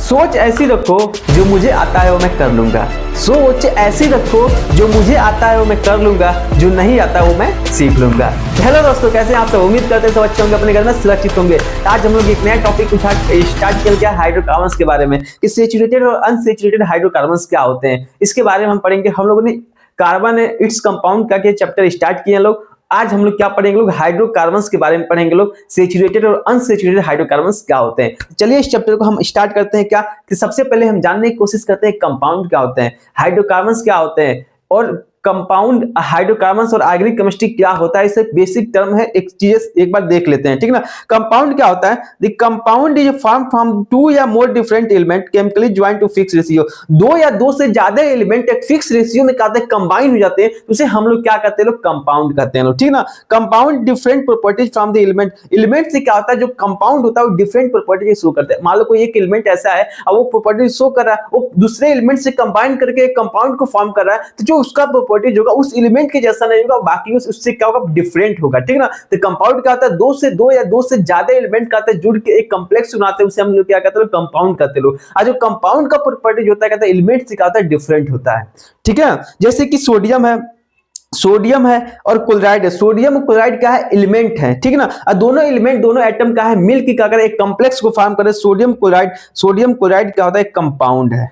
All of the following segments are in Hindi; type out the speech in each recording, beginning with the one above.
सोच ऐसी रखो जो मुझे आता है वो मैं कर लूंगा। सोच ऐसी रखो जो मुझे आता है वो मैं कर लूंगा, जो नहीं आता वो मैं सीख लूंगा। हेलो दोस्तों, कैसे हैं आप सब? उम्मीद करते हैं सब अच्छे होंगे, अपने घर में सुरक्षित होंगे। आज हम लोग एक नया टॉपिक स्टार्ट किया गया हाइड्रोकार्बन्स के बारे में कि सैचुरेटेड और अनसैचुरेटेड हाइड्रोकार्बन्स क्या होते हैं, इसके बारे में हम पढ़ेंगे। हम लोगों ने कार्बन इट्स कंपाउंड का चैप्टर स्टार्ट किए लोग। आज हम लोग क्या पढ़ेंगे लोग? हाइड्रोकार्बन्स के बारे में पढ़ेंगे लोग। सैचुरेटेड और अनसैचुरेटेड हाइड्रोकार्बन्स क्या होते हैं। चलिए इस चैप्टर को हम स्टार्ट करते हैं। क्या कि सबसे पहले हम जानने की कोशिश करते हैं कंपाउंड क्या होते हैं, हाइड्रोकार्बन्स क्या होते हैं, और कंपाउंड हाइड्रोकार्बन्स और ऑर्गेनिक केमिस्ट्री क्या होता है। इसे बेसिक टर्म है, एक चीज एक बार देख लेते हैं, ठीक ना। कंपाउंड क्या होता है? The compound is form from two या more different element chemically joint to fix ratio. दो या दो से ज्यादा एलिमेंट एक फिक्स रेशियो में कहते हैं कंबाइन हो जाते हैं, उसे हम लोग क्या कहते हैं लोग? कंपाउंड कहते हैं लोग, ठीक ना। Compound different properties from the element. Element से क्या होता है? जो कंपाउंड होता है वो डिफरेंट प्रॉपर्टीज शो करता है। मान लो कोई एक एलिमेंट ऐसा है और वो प्रॉपर्टी शो कर रहा है, वो दूसरे एलिमेंट से कंबाइन करके एक कंपाउंड को फॉर्म कर रहा है, तो जो उसका प्रॉपर्टीज होगा उस एलिमेंट के जैसा नहीं होगा, बाकी उससे क्या होगा? डिफरेंट होगा, ठीक ना। तो कंपाउंड क्या होता है? दो या दो से ज्यादा एलिमेंट कहते हैं जुड़ के एक कॉम्प्लेक्स बनाते हैं, उसे हम लोग क्या कहते हैं? कंपाउंड कहते हैं लोग। और जो कंपाउंड का प्रॉपर्टीज होता है कहते हैं एलिमेंट से क्या होता है? डिफरेंट होता है, ठीक है। जैसे कि सोडियम है और क्लोराइड है। सोडियम और क्लोराइड क्या है? एलिमेंट है, ठीक ना। और दोनों एलिमेंट, दोनों एटम क्या है? मिलकर क्या करें? एक कॉम्प्लेक्स को फॉर्म करे, सोडियम क्लोराइड क्या होता है? कंपाउंड है।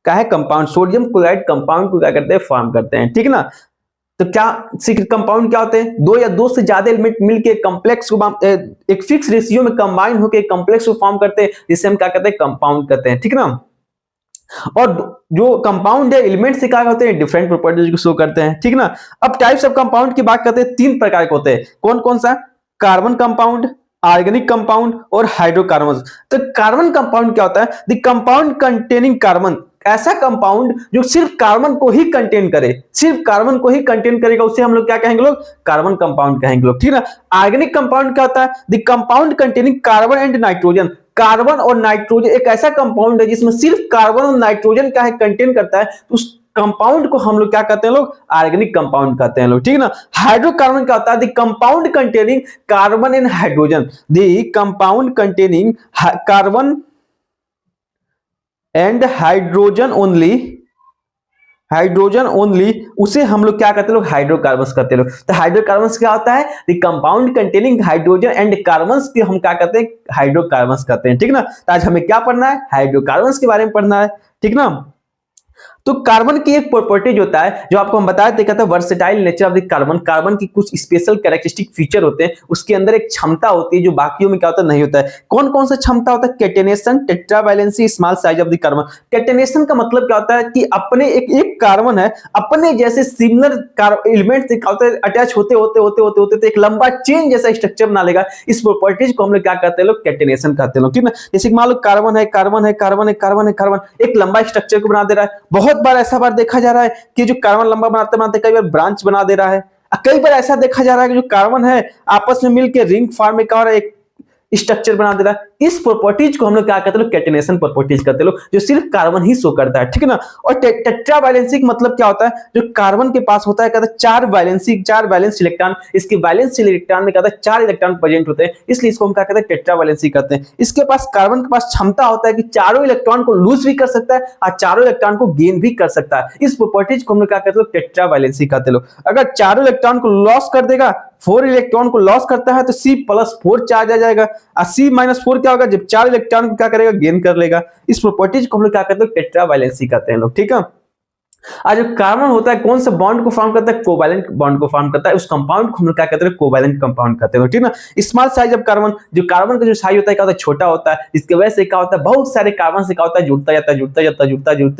क्या है? कंपाउंड। सोडियम क्लोराइड कंपाउंड को क्या करते हैं? फॉर्म करते हैं, ठीक ना। तो क्या कंपाउंड क्या होते हैं? दो या दो से ज्यादा एलिमेंट मिलके कॉम्प्लेक्स को एक फिक्स रेशियो में कंबाइन होकर कॉम्प्लेक्स को फॉर्म करते हैं, जिसे हम क्या कहते हैं? कंपाउंड कहते हैं, ठीक ना। और जो कंपाउंड है एलिमेंट से क्या होते हैं? डिफरेंट प्रॉपर्टीज को शो करते हैं, ठीक ना। अब टाइप्स ऑफ कंपाउंड की बात करते हैं, तीन प्रकार के होते हैं। कौन कौन सा? कार्बन कंपाउंड, ऑर्गेनिक कंपाउंड और हाइड्रोकार्बन। तो कार्बन कंपाउंड क्या होता है? The compound containing carbon. ऐसा कंपाउंड जो सिर्फ कार्बन को ही कंटेन करे, सिर्फ कार्बन को ही कंटेन करेगा, उसे हम लोग क्या कहेंगे लोग? कार्बन कंपाउंड कहेंगे लोग, ठीक ना। ऑर्गेनिक कंपाउंड क्या होता है? The compound containing carbon and nitrogen. Carbon और नाइट्रोजन एक ऐसा कंपाउंड है जिसमें सिर्फ कार्बन और नाइट्रोजन का है कंटेन करता है, तो उस कंपाउंड को हम लोग क्या कहते हैं लोग? ऑर्गेनिक कंपाउंड कहते हैं लोग, ठीक ना। हाइड्रोकार्बन क्या होता है? The compound containing carbon and hydrogen. The compound containing carbon and hydrogen only, उसे हम लोग क्या कहते हैं लोग? हाइड्रोकार्बन्स कहते हैं लोग। तो हाइड्रोकार्बन्स क्या होता है? The compound containing hydrogen and carbons की हम क्या कहते हैं? हाइड्रोकार्बन्स कहते हैं, ठीक ना। तो आज हमें क्या पढ़ना है? हाइड्रोकार्बन्स के बारे में पढ़ना है, ठीक ना। तो कार्बन की एक प्रॉपर्टीज होता है जो आपको हम बताया था, versatile nature of the carbon. Carbon की कुछ स्पेशल कैरेक्टरिस्टिक फीचर होते हैं, उसके अंदर एक क्षमता होती है जो बाकियों में क्या होता है? नहीं होता है। कौन कौन सा क्षमता होता है? Catenation, tetravalency, small size of the carbon. Catenation का मतलब क्या होता है? कि अपने एक कार्बन है, अपने जैसे सिमिलर एलिमेंट से क्या होता है? अटैच होते एक लंबा चेन जैसा स्ट्रक्चर बना लेगा। इस प्रॉपर्टीज को हम लोग क्या कहते हैं लोग? कैटेनेशन कहते हैं लोग, ठीक ना। जैसे मान लो कार्बन एक लंबा स्ट्रक्चर को बना दे रहा है। बहुत बार ऐसा बार देखा जा रहा है कि जो कार्बन लंबा बनाते बनाते कई बार ब्रांच बना दे रहा है। कई बार ऐसा देखा जा रहा है कि जो कार्बन है आपस में मिलकर रिंग फॉर्म में क्या हो रहा है? एक स्ट्रक्चर बना दे रहा है। इस प्रॉपर्टीज को हम लोग क्या कहते हैं? कैटेनेशन प्रॉपर्टीज कहते हैं, जो सिर्फ कार्बन ही शो करता है, ठीक है ना। और टेट्रावैलेंसी मतलब क्या होता है? जो कार्बन के पास होता है कहता है चार वैलेंस इलेक्ट्रॉन, इसके वैलेंस इलेक्ट्रॉन में कहता है 4 इलेक्ट्रॉन प्रेजेंट होते हैं, इसलिए इसको हम क्या कहते हैं? टेट्रावैलेंसी कहते हैं। इसके पास कार्बन के पास क्षमता होता है कि चारों इलेक्ट्रॉन को लूज भी कर सकता है और चारों इलेक्ट्रॉन को गेन भी कर सकता है। इस प्रॉपर्टीज को हम लोग क्या कहते हैं? टेट्रावैलेंसी कहते हैं। अगर चारों इलेक्ट्रॉन को लॉस कर देगा, 4 इलेक्ट्रॉन को लॉस करता है तो C+4 चार्ज आ जाएगा, और C-4 क्या होगा? जब 4 इलेक्ट्रॉन को क्या करेगा? गेन कर लेगा। इस प्रॉपर्टीज को हम लोग क्या कहते हैं? टेट्रावैलेंसी कहते हैं लोग, ठीक है। आज जो कार्बन होता है कौन सा बॉन्ड को फॉर्म करता है? कोवैलेंट बॉन्ड को फॉर्म करता है। उस कंपाउंड को हम लोग क्या कहते हैं? कोवैलेंट कंपाउंड कहते हैं, ठीक ना। स्मॉल साइज ऑफ कार्बन, जो कार्बन का जो साइज होता है क्या होता है? छोटा होता है। इसकी वजह से क्या होता है? बहुत सारे कार्बन से क्या होता है?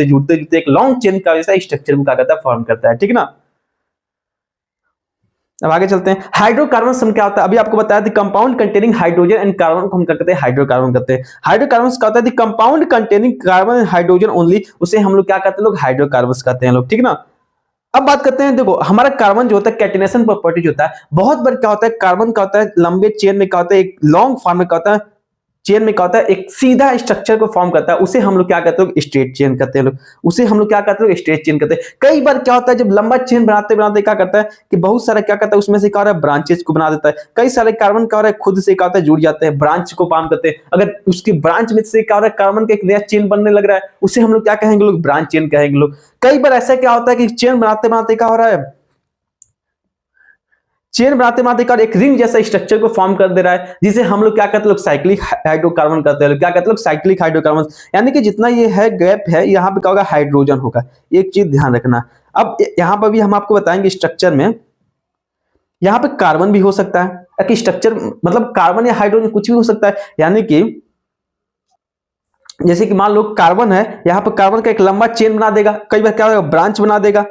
जुड़ते एक लॉन्ग चेन का जैसा स्ट्रक्चर को क्या करता है? फॉर्म करता है, ठीक ना। अब आगे चलते हैं। हाइड्रोकार्बन सम क्या होता है? अभी आपको बताया था compound containing hydrogen and carbon को हम क्या कहते हैं? हाइड्रोकार्बन कहते हैं। हाइड्रोकार्बन क्या होता है? Compound containing carbon and hydrogen only, उसे हम लोग क्या कहते हैं? लोग हाइड्रोकार्बन कहते हैं लोग, ठीक ना। अब बात करते हैं, देखो हमारा कार्बन जो होता है कैटेनेशन प्रॉपर्टी होता है। बहुत बार क्या होता है? कार्बन का होता है लंबे चेन में क्या होता है? एक लॉन्ग फॉर्म में क्या होता है? चेन में क्या होता है, एक सीधा स्ट्रक्चर को फॉर्म करता है, उसे हम लोग क्या कहते हैं, स्ट्रेट चेन कहते हैं लोग, उसे हम लोग क्या कहते हैं, स्ट्रेट चेन कहते हैं। कई बार क्या होता है, जब लंबा चेन बनाते बनाते क्या करता है कि बहुत सारा क्या करता है, उसमें से क्या हो रहा है, ब्रांचेस को बना देता है। कई सारे कार्बन क्या हो रहा है, खुद से क्या होता है, जुड़ जाते हैं, ब्रांच को फॉर्म करते हैं। अगर उसकी ब्रांच में से क्या हो रहा है, कार्बन का एक नया चेन बनने लग रहा है, उसे हम लोग क्या कहेंगे लोग, ब्रांच चेन कहेंगे लोग। कई बार ऐसा क्या होता है कि चेन बनाते बनाते क्या हो रहा है, चेन बनाते बनाते कर एक रिंग जैसा स्ट्रक्चर को फॉर्म कर दे रहा है, जिसे हम लोग क्या कहते हैं लोग, साइक्लिक हाइड्रोकार्बन कहते हैं। क्या कहते हैं लोग, साइक्लिक हाइड्रोकार्बन। यानी कि जितना ये है गैप है, यहाँ पे क्या होगा, हाइड्रोजन होगा। एक चीज ध्यान रखना। अब यहाँ पर भी हम आपको बताएंगे स्ट्रक्चर में, यहाँ पे कार्बन भी हो सकता है कि स्ट्रक्चर मतलब कार्बन या हाइड्रोजन कुछ भी हो सकता है। यानी कि जैसे कि मान लो कार्बन है, यहाँ पर कार्बन का एक लंबा चेन बना देगा, कई बार क्या होगा, ब्रांच बना देगा।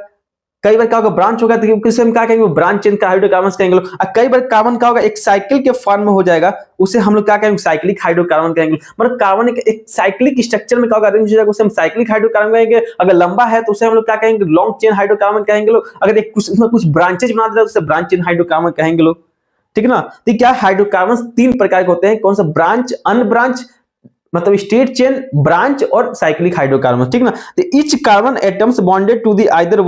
कई बार क्या होगा, ब्रांच होगा, तो किसे हम क्या कहेंगे, ब्रांच चेन का हाइड्रोकार्बन कहेंगे लोग। और कई बार कार्बन क्या होगा, एक साइकिल के फॉर्म में हो जाएगा, उसे हम लोग क्या कहेंगे, साइक्लिक हाइड्रोकार्बन कहेंगे। मतलब कार्बन एक साइक्लिक स्ट्रक्चर में क्या होगा, अरेंज हो जाएगा, उसे हम साइक्लिक हाइड्रोकार्बन कहेंगे। अगर लंबा है तो उसे हम लोग क्या कहेंगे, लॉन्ग चेन हाइड्रोकार्बन कहेंगे लोग। अगर एक कुछ ब्रांचेज बना देगा, उसे ब्रांच चेन हाइड्रोकार्बन कहेंगे लोग। ठीक है ना। तो क्या हाइड्रोकार्बन 3 प्रकार के होते हैं, कौन सा, ब्रांच, अनब्रांच, मतलब स्ट्रेट चेन, ब्रांच और साइक्लिक हाइड्रोकार्बन। ठीक ना। तो each carbon atoms bonded to the either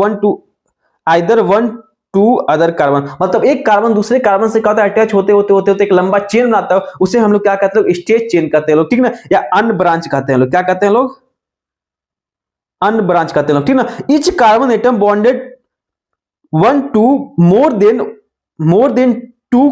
one to other carbon, मतलब एक कार्बन दूसरे कार्बन से क्या होता है, अटैच होते होते होते होते एक लंबा चेन बनाता है, उसे हम लोग क्या कहते हैं, स्ट्रेट चेन कहते हैं लोग। ठीक ना। या अनब्रांच कहते हैं लोग, क्या कहते हैं लोग, अनब्रांच कहते हैं लोग। ठीक ना। Each carbon atom bonded one two more than 2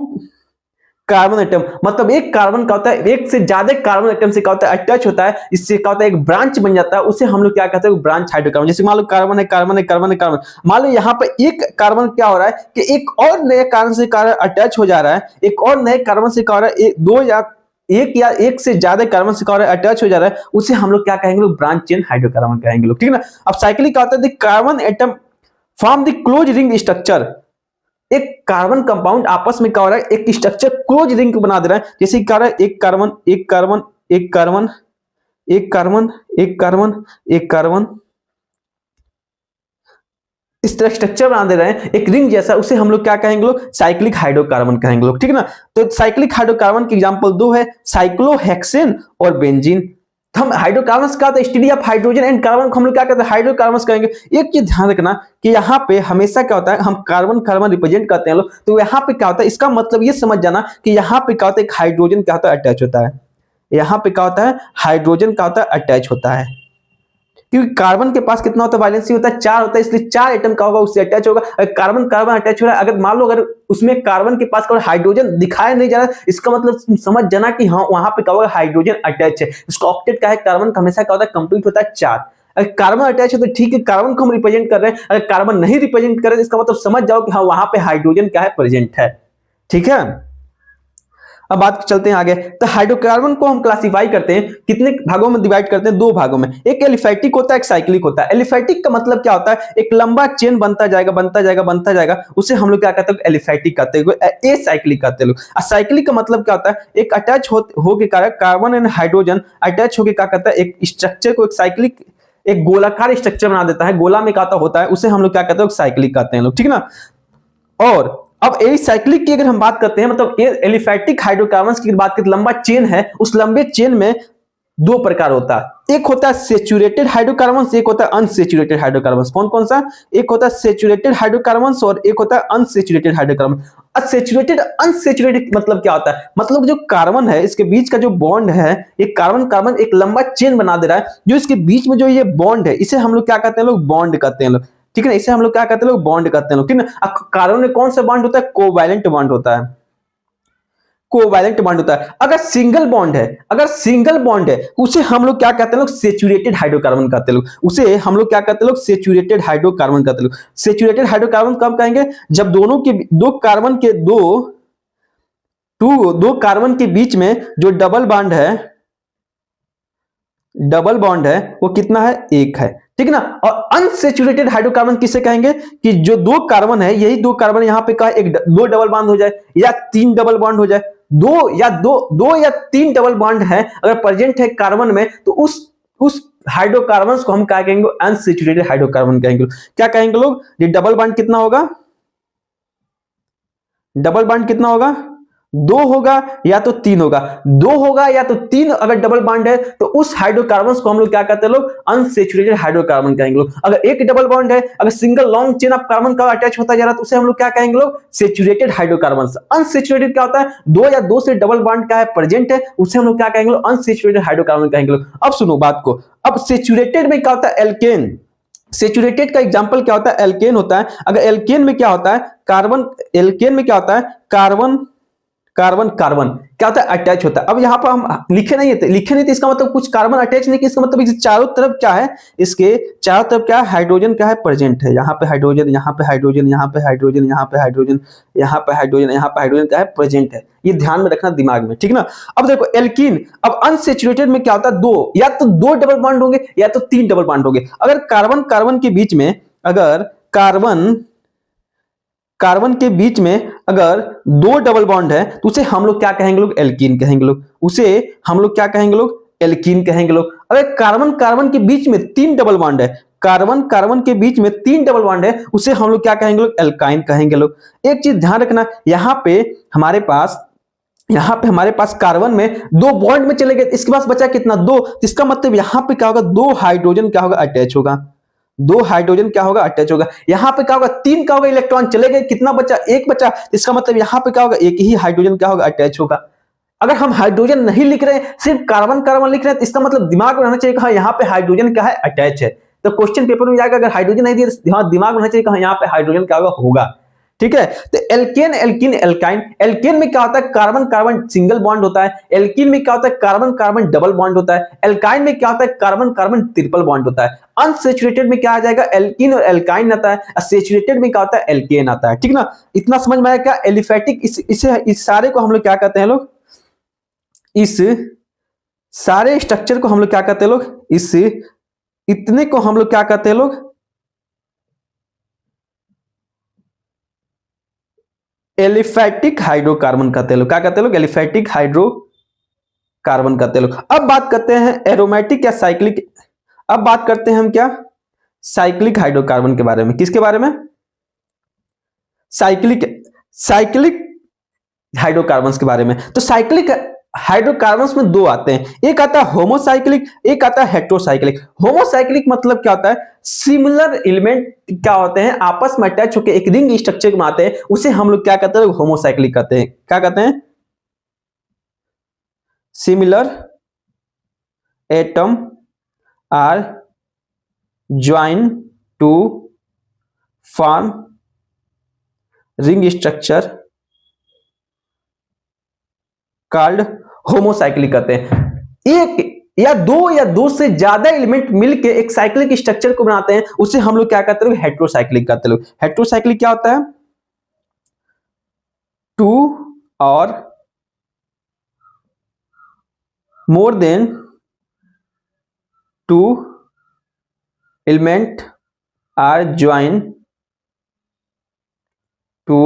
carbon atom, मतलब एक कार्बन का होता है, एक से ज्यादा कार्बन एटम से क्या होता है, अटैच होता है, इससे क्या होता है, एक ब्रांच बन जाता है, उसे हम लोग क्या कहते हैं, ब्रांच हाइड्रोकार्बन। जैसे मान लो कार्बन है, कार्बन है, कार्बन है, कार्बन, मान लो यहाँ पे एक कार्बन क्या हो रहा है कि एक और नए कार्बन से कार्बन अटैच हो जा रहा है, एक और नए कार्बन से क्या हो रहा है, एक से ज्यादा कार्बन से क्या हो रहा है, अटैच हो जा रहा है, उसे हम लोग क्या कहेंगे लोग, ब्रांच चेन हाइड्रोकार्बन कहेंगे लोग। ठीक है ना। अब साइक्लिक क्या होता है, carbon atom form the close ring structure, एक कार्बन कंपाउंड आपस में क्या हो रहा है, एक स्ट्रक्चर क्लोज रिंग बना दे रहा है। जैसे क्या रहा है, एक कार्बन, एक कार्बन, एक कार्बन, एक कार्बन, एक कार्बन, एक कार्बन, इस तरह स्ट्रक्चर बना दे रहे हैं एक रिंग जैसा, उसे हम लोग क्या कहेंगे लोग, साइक्लिक हाइड्रोकार्बन कहेंगे लोग। ठीक है ना। तो साइक्लिक हाइड्रोकार्बन की एग्जांपल 2 है, साइक्लोहेक्सेन और बेंजीन। हम हाइड्रोकार्बन्स का study of hydrogen and carbon हम लोग क्या कहते हैं, हाइड्रोकार्बन्स कहेंगे। एक चीज ध्यान रखना कि यहाँ पे हमेशा क्या होता है, हम कार्बन कार्बन रिप्रेजेंट करते हैं लोग, तो यहाँ पे क्या होता है, इसका मतलब ये समझ जाना कि यहाँ पे क्या होता है, एक हाइड्रोजन क्या होता है, अटैच होता है। यहाँ पे क्या होता है, हाइड्रोजन क्या होता है, अटैच होता है। क्योंकि कार्बन के पास कितना होता है, वैलेंसी होता है 4 होता है, इसलिए 4 एटम का होगा, उससे अटैच होगा। अगर कार्बन कार्बन अटैच हो रहा है, अगर मान लो अगर उसमें कार्बन के पास हाइड्रोजन दिखाया नहीं जा रहा है, इसका मतलब समझ जाना कि हाँ वहां पे क्या होगा, हाइड्रोजन अटैच है। इसका ऑक्टेट क्या है, कार्बन का हमेशा क्या होता है, कंप्लीट होता है 4। अगर कार्बन अटैच है तो ठीक है, कार्बन को हम रिप्रेजेंट कर रहे हैं। अगर कार्बन नहीं रिप्रेजेंट कर रहे हैं, इसका मतलब समझ जाओ कि हाँ वहां पे हाइड्रोजन क्या है, प्रेजेंट है। ठीक है। अब बात चलते हैं आगे। तो हाइड्रोकार्बन को हम क्लासिफाई करते हैं, कितने भागों में डिवाइड करते हैं, 2 भागों में। एक एलिफैटिक होता है, एक साइक्लिक होता है। एलिफैटिक का मतलब क्या होता है, एक लंबा चेन बनता जाएगा बनता जाएगा बनता जाएगा, उसे हम लोग क्या कहते हैं, एलिफैटिक कहते हैं, ए साइक्लिक कहते हैं लोग। साइक्लिक का मतलब क्या होता है, एक अटैच हो के कारण कार्बन एंड हाइड्रोजन अटैच होकर क्या कहता है, एक स्ट्रक्चर को, एक साइक्लिक, एक गोलाकार स्ट्रक्चर बना देता है, गोला में क्या होता है, उसे हम लोग क्या कहते हैं, साइक्लिक कहते हैं लोग। ठीक है ना। और अब एसाइक्लिक की अगर हम बात करते हैं, मतलब एलिफैटिक हाइड्रोकार्बन्स की बात करें, लंबा चेन है, उस लंबे चेन में 2 प्रकार होता है। एक होता है सेचुरेटेड हाइड्रोकार्बन्स, एक होता है अनसेचुरेटेड हाइड्रोकार्बन्स। कौन कौन सा, एक होता है सेचुरेटेड हाइड्रोकार्बन्स और एक होता है अनसेचुरेटेड हाइड्रोकार्बन। सेचुरेटेड अनसेचुरेटेड मतलब क्या होता है, मतलब जो कार्बन है इसके बीच का जो बॉन्ड है, एक कार्बन कार्बन एक लंबा चेन बना दे रहा है, जो इसके बीच में जो ये बॉन्ड है, इसे हम लोग क्या कहते हैं लोग, बॉन्ड कहते हैं लोग। ठीक है ना। इसे हम लोग क्या कहते हैं लोग, बॉन्ड कहते हैं लोग। ठीक है ना। कार्बन में कौन सा बॉन्ड होता है, कोवैलेंट बॉन्ड होता है, कोवैलेंट बॉन्ड होता है। अगर सिंगल बॉन्ड है, अगर सिंगल बॉन्ड है, उसे हम लोग क्या कहते हैं लोग, सेचुरेटेड हाइड्रोकार्बन कहते हैं लोग। उसे हम लोग क्या कहते हैं लोग, सेचुरेटेड हाइड्रोकार्बन कहते हैं लोग। सेचुरेटेड हाइड्रोकार्बन कब कहेंगे, जब दोनों के दो कार्बन के दो कार्बन के बीच में जो डबल बॉन्ड है वो कितना है, 1 है। ठीक है ना। और अनसेचुरेटेड हाइड्रोकार्बन किसे कहेंगे, कि जो 2 कार्बन है, यही 2 कार्बन यहां पे का एक 2 डबल बॉन्ड हो जाए या 3 डबल बॉन्ड हो जाए, 2 या 3 डबल बॉन्ड है अगर प्रेजेंट है कार्बन में, तो उस हाइड्रोकार्बन को हम क्या कहेंगे, अनसेचुरेटेड हाइड्रोकार्बन कहेंगे। क्या कहेंगे लोग, ये डबल बॉन्ड कितना होगा, डबल बॉन्ड कितना होगा, दो होगा या तो तीन होगा, दो होगा या तो तीन अगर डबल बॉन्ड है तो उस हाइड्रोकार्बन्स को हम लोग क्या कहते हैं लोग, अनसैचुरेटेड हाइड्रोकार्बन कहेंगे लोग। अगर एक डबल बॉन्ड है, अगर single long chain of carbon का अटैच होता जा रहा है तो उसे हम लोग क्या कहेंगे लोग, सैचुरेटेड हाइड्रोकार्बन्स। अनसैचुरेटेड क्या होता है, दो या दो से डबल बॉन्ड क्या है प्रेजेंट है, उसे हम लोग क्या कहेंगे लोग, अनसैचुरेटेड हाइड्रोकार्बन कहेंगे लोग। अब सुनो बात को, अब सैचुरेटेड में क्या होता है, एल्केन। सैचुरेटेड का एग्जांपल क्या होता है, एल्केन होता है। अगर एल्केन में क्या होता है, कार्बन, एल्केन में क्या होता है, कार्बन कार्बन कार्बन क्या होता है, अटैच होता है। अब यहां पर हम लिखे नहीं थे इसका मतलब कुछ कार्बन अटैच नहीं, इसका मतलब इसके चारों तरफ क्या है, इसके चारों तरफ क्या है, हाइड्रोजन क्या है, प्रेजेंट है। यहाँ पे हाइड्रोजन, यहाँ पे हाइड्रोजन, यहाँ पे हाइड्रोजन, यहाँ पे हाइड्रोजन, यहाँ पे हाइड्रोजन, यहाँ पे हाइड्रोजन क्या है, प्रेजेंट है। ये ध्यान में रखना दिमाग में, ठीक ना। अब देखो एल्कीन, अब अनसैचुरेटेड में क्या होता है, दो या तो दो डबल बॉन्ड होंगे या तो तीन डबल बॉन्ड होंगे। अगर कार्बन कार्बन के बीच में, अगर कार्बन कार्बन के बीच में अगर दो डबल बॉन्ड है तो उसे हम लोग क्या कहेंगे लोग, एल्कीन कहेंगे लोग। उसे हम लोग क्या कहेंगे लोग, एल्कीन कहेंगे लोग। अगर कार्बन कार्बन के बीच में तीन डबल बॉन्ड है, कार्बन कार्बन के बीच में तीन डबल बॉन्ड है, उसे हम लोग क्या कहेंगे लोग, एल्काइन कहेंगे लोग। एक चीज ध्यान रखना, यहाँ पे हमारे पास कार्बन में दो बॉन्ड में चले गए, इसके पास बचा कितना, दो। इसका मतलब यहाँ पे क्या होगा, दो हाइड्रोजन क्या होगा, अटैच होगा। दो हाइड्रोजन क्या होगा, अटैच होगा। यहां पे क्या होगा, तीन क्या होगा, इलेक्ट्रॉन चले गए, कितना बचा, एक बचा। इसका मतलब यहां पे क्या होगा, एक ही हाइड्रोजन क्या होगा, अटैच होगा। अगर हम हाइड्रोजन नहीं लिख रहे हैं, सिर्फ कार्बन कार्बन लिख रहे हैं, तो इसका मतलब दिमाग में रहना चाहिए कि हाँ यहाँ पे हाइड्रोजन क्या है, अटैच है। तो क्वेश्चन पेपर में जाएगा, अगर हाइड्रोजन नहीं दिया, दिमाग में रहना चाहिए कि हाँ यहाँ पे हाइड्रोजन क्या होगा। ठीक है, तो एल्केन एल्कीन एल्काइन, एल्केन में क्या होता है, कार्बन कार्बन सिंगल बॉन्ड होता है। एल्कीन में क्या होता है, कार्बन कार्बन डबल बॉन्ड होता है। एल्काइन में क्या होता है, कार्बन कार्बन ट्रिपल बॉन्ड होता है। अनसैचुरेटेड में क्या आ जाएगा, एल्कीन और एल्काइन आता है। सैचुरेटेड में क्या होता है, एल्केन आता है। ठीक ना, इतना समझ में आया क्या, एलिफेटिक, इस सारे को हम लोग क्या कहते हैं लोग, इस सारे स्ट्रक्चर को हम लोग क्या कहते हैं लोग, इस इतने को हम लोग क्या कहते हैं लोग, एलिफेटिक हाइड्रोकार्बन कहते हैं लोग। क्या कहते हैं लोग, एलिफेटिक हाइड्रोकार्बन कहते हैं लोग। अब बात करते हैं एरोमेटिक या साइक्लिक, अब बात करते हैं हम क्या, साइक्लिक हाइड्रोकार्बन के बारे में। किसके बारे में, साइक्लिक हाइड्रोकार्बन्स के बारे में। तो साइक्लिक हाइड्रोकार्बन्स में दो आते हैं, एक आता है होमोसाइक्लिक, एक आता है हेटेरोसाइक्लिक। होमोसाइक्लिक मतलब क्या होता है, सिमिलर एलिमेंट क्या होते हैं, आपस में अटैच होकर एक रिंग स्ट्रक्चर में आते हैं, उसे हम लोग क्या कहते हैं, होमोसाइक्लिक कहते हैं। क्या कहते हैं, similar atom are join to form ring structure called homocyclic कहते हैं। एक या दो से ज्यादा एलिमेंट मिलके एक साइक्लिक स्ट्रक्चर को बनाते हैं, उसे हम लोग क्या कहते हैं, हेटेरोसाइक्लिक कहते हैं। हेटेरोसाइक्लिक क्या होता है, टू और more than two element are join to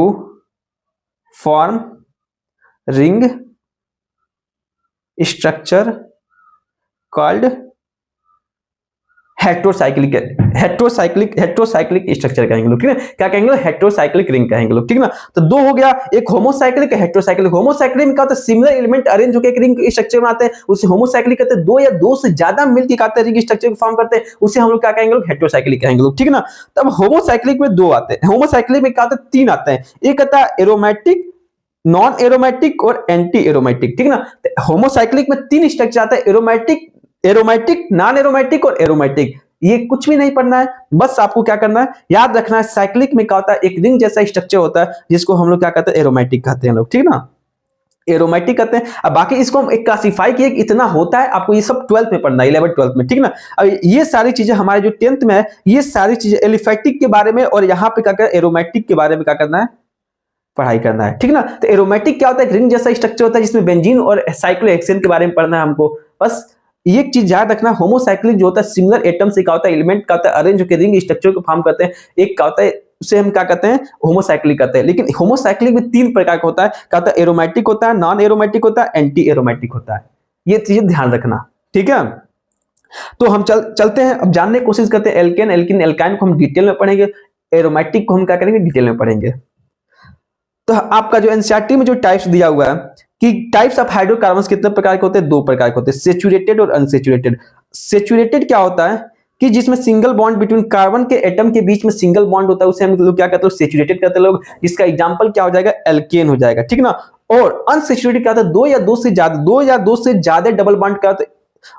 form ring structure called heterocyclic structure कहेंगे लोग। ठीक है, क्या कहेंगे, हेटेरोसाइक्लिक रिंग कहेंगे लोग। ठीक है ना, तो दो हो गया, एक होमोसाइक्लिक, हेटेरोसाइक्लिक। होमोसाइक्लिक में क्या होता है, सिमिलर एलिमेंट अरेंज होकर एक रिंग स्ट्रक्चर बनाते हैं, उसे होमोसाइक्लिक कहते हैं। दो या दो से ज्यादा मिलकर क्या रिंग स्ट्रक्चर को फॉर्म करते हैं, उसे हम लोग क्या कहेंगे लोग, हेटेरोसाइक्लिक कहेंगे लोग। ठीक है ना, तब होमोसाइक्लिक में दो आते हैं, होमोसाइक्लिक में क्या होता है, तीन आते हैं। एक आता है एरोमेटिक, नॉन एरोमेटिक और एंटी एरोमेटिक। ठीक है ना, होमोसाइक्लिक में तीन स्ट्रक्चर आता है, एरोमेटिक, नॉन एरोमेटिक और एरोमेटिक। ये कुछ भी नहीं पढ़ना है, बस आपको क्या करना है, याद रखना है। साइक्लिक में क्या होता है, एक रिंग जैसा स्ट्रक्चर होता है, जिसको हम लोग क्या कहते हैं, एरोमेटिक कहते हैं लोग। ठीक ना, एरोमेटिक कहते हैं। अब बाकी इसको हम एक क्लासिफाई किए, इतना होता है, आपको ये सब 12th में पढ़ना है, 11th 12th में। ठीक ना, अब ये सारी चीजें हमारे जो 10th में है, ये सारी चीजें एलिफेटिक के बारे में और यहाँ पे क्या कर, एरोमेटिक के बारे में क्या करना है, पढ़ाई करना है। ठीक ना, तो एरोमेटिक क्या होता है, एक रिंग जैसा स्ट्रक्चर होता है, जिसमें बेंजीन और साइक्लोहेक्सेन के बारे में पढ़ना है हमको। बस एक चीज याद रखना, होमोसाइक्लिक जो होता है, सिमिलर एटम से क्या होता है, एलिमेंट का होता है अरेंज होकर रिंग स्ट्रक्चर को फॉर्म करते हैं। एक क्या होता है, उसे हम क्या कहते हैं, होमोसाइक्लिक कहते हैं। लेकिन होमोसाइक्लिक में तीन प्रकार का होता है, क्या होता है, एरोमेटिक होता है, नॉन एरोमेटिक होता है, एंटी एरोमेटिक होता है। ये चीजें ध्यान रखना। ठीक है, तो हम चलते हैं, अब जानने की कोशिश करते हैं। एल्केन एल्काइन को हम डिटेल में पढ़ेंगे, एरोमेटिक को हम क्या करेंगे, डिटेल में पढ़ेंगे। तो आपका जो एनसीईआरटी में जो टाइप्स दिया हुआ है कि टाइप्स ऑफ हाइड्रोकार्बन्स कितने प्रकार के होते हैं, 2 प्रकार के होते हैं, सेचुरेटेड और अनसेचुरेटेड। सेचुरेटेड क्या होता है कि जिसमें सिंगल बॉन्ड बिटवीन कार्बन के एटम के बीच में सिंगल बॉन्ड होता है, उसे हम लोग क्या कहते हैं, सेचुरेटेड कहते हैं लोग। इसका एग्जांपल क्या हो जाएगा, एल्केन हो जाएगा, ठीक ना। और अनसेचुरेटेड क्या होता है, 2 या 2 से ज्यादा डबल बॉन्ड का,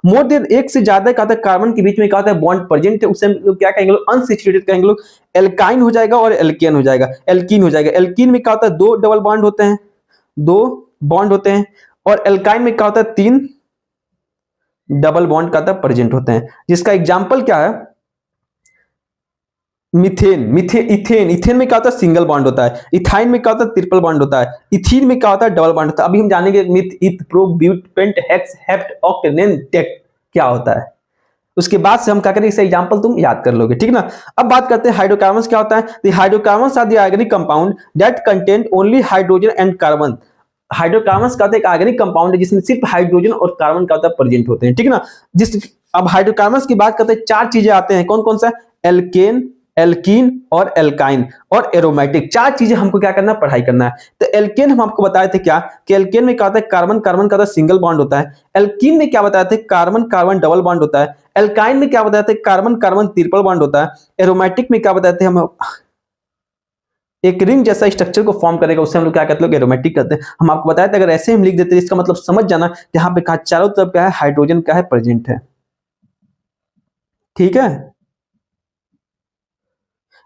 मोर देन 1 से ज्यादा का होता है कार्बन के बीच में क्या होता है, बॉन्ड प्रेजेंट है, उसे हम लोग क्या कहेंगे लोग, अनसेचुरेटेड कहेंगे लोग। एल्काइन हो जाएगा और एल्केन हो जाएगा, एल्कीन हो जाएगा। एल्कीन में क्या होता है, 2 डबल बॉन्ड होते हैं, 2 बॉन्ड होते हैं। और एल्काइन में क्या होता है, 3 डबल बॉन्ड का होता है प्रेजेंट होते हैं। जिसका एग्जांपल क्या है, मीथेन, इथेन, इथेन में क्या होता है, सिंगल बॉन्ड होता है। इथाइन में क्या होता है, ट्रिपल बॉन्ड होता है। इथीन में क्या होता है, डबल बॉन्ड होता है। अभी हम जानेंगे meth, eth, pro, but, pent, hex, hept, oct, non, dec क्या होता है। उसके बाद से हम क्या करेंगे, इसका एग्जांपल तुम याद कर लोगे, ठीक ना। अब बात करते हैं हाइड्रोकार्बन्स क्या होता है। The hydrocarbons are the organic compound that contain only hydrogen and carbon. Hydrocarbons का एक ऑर्गेनिक कंपाउंड है जिसमें सिर्फ हाइड्रोजन और कार्बन का प्रेजेंट होते हैं, ठीक ना। अब हाइड्रोकार्बन्स की बात करते हैं, 4 चीजें आते हैं, कौन कौन सा, एल्केन, एल्कीन और एल्काइन और एरोमेटिक। 4 चीजें हमको क्या करना है, पढ़ाई करना है। तो एल्केन हम आपको बताए थे क्या कि एल्केन में क्या होता है, कार्बन कार्बन का सिंगल बॉन्ड होता है। एल्कीन में क्या बताए थे, कार्बन कार्बन डबल बॉन्ड होता है। एल्काइन में क्या बताए थे, कार्बन कार्बन ट्रिपल बॉन्ड होता है। एरोमेटिक में क्या बताए थे, हम एक रिंग जैसा स्ट्रक्चर को फॉर्म करेगा, उससे हम लोग क्या कहते हैं, एरोमेटिक कहते हैं। हम आपको बताया था, अगर ऐसे हम लिख देते हैं, इसका मतलब समझ जाना यहाँ पे कहा चारों तरफ क्या है, हाइड्रोजन क्या है, प्रेजेंट है, ठीक है।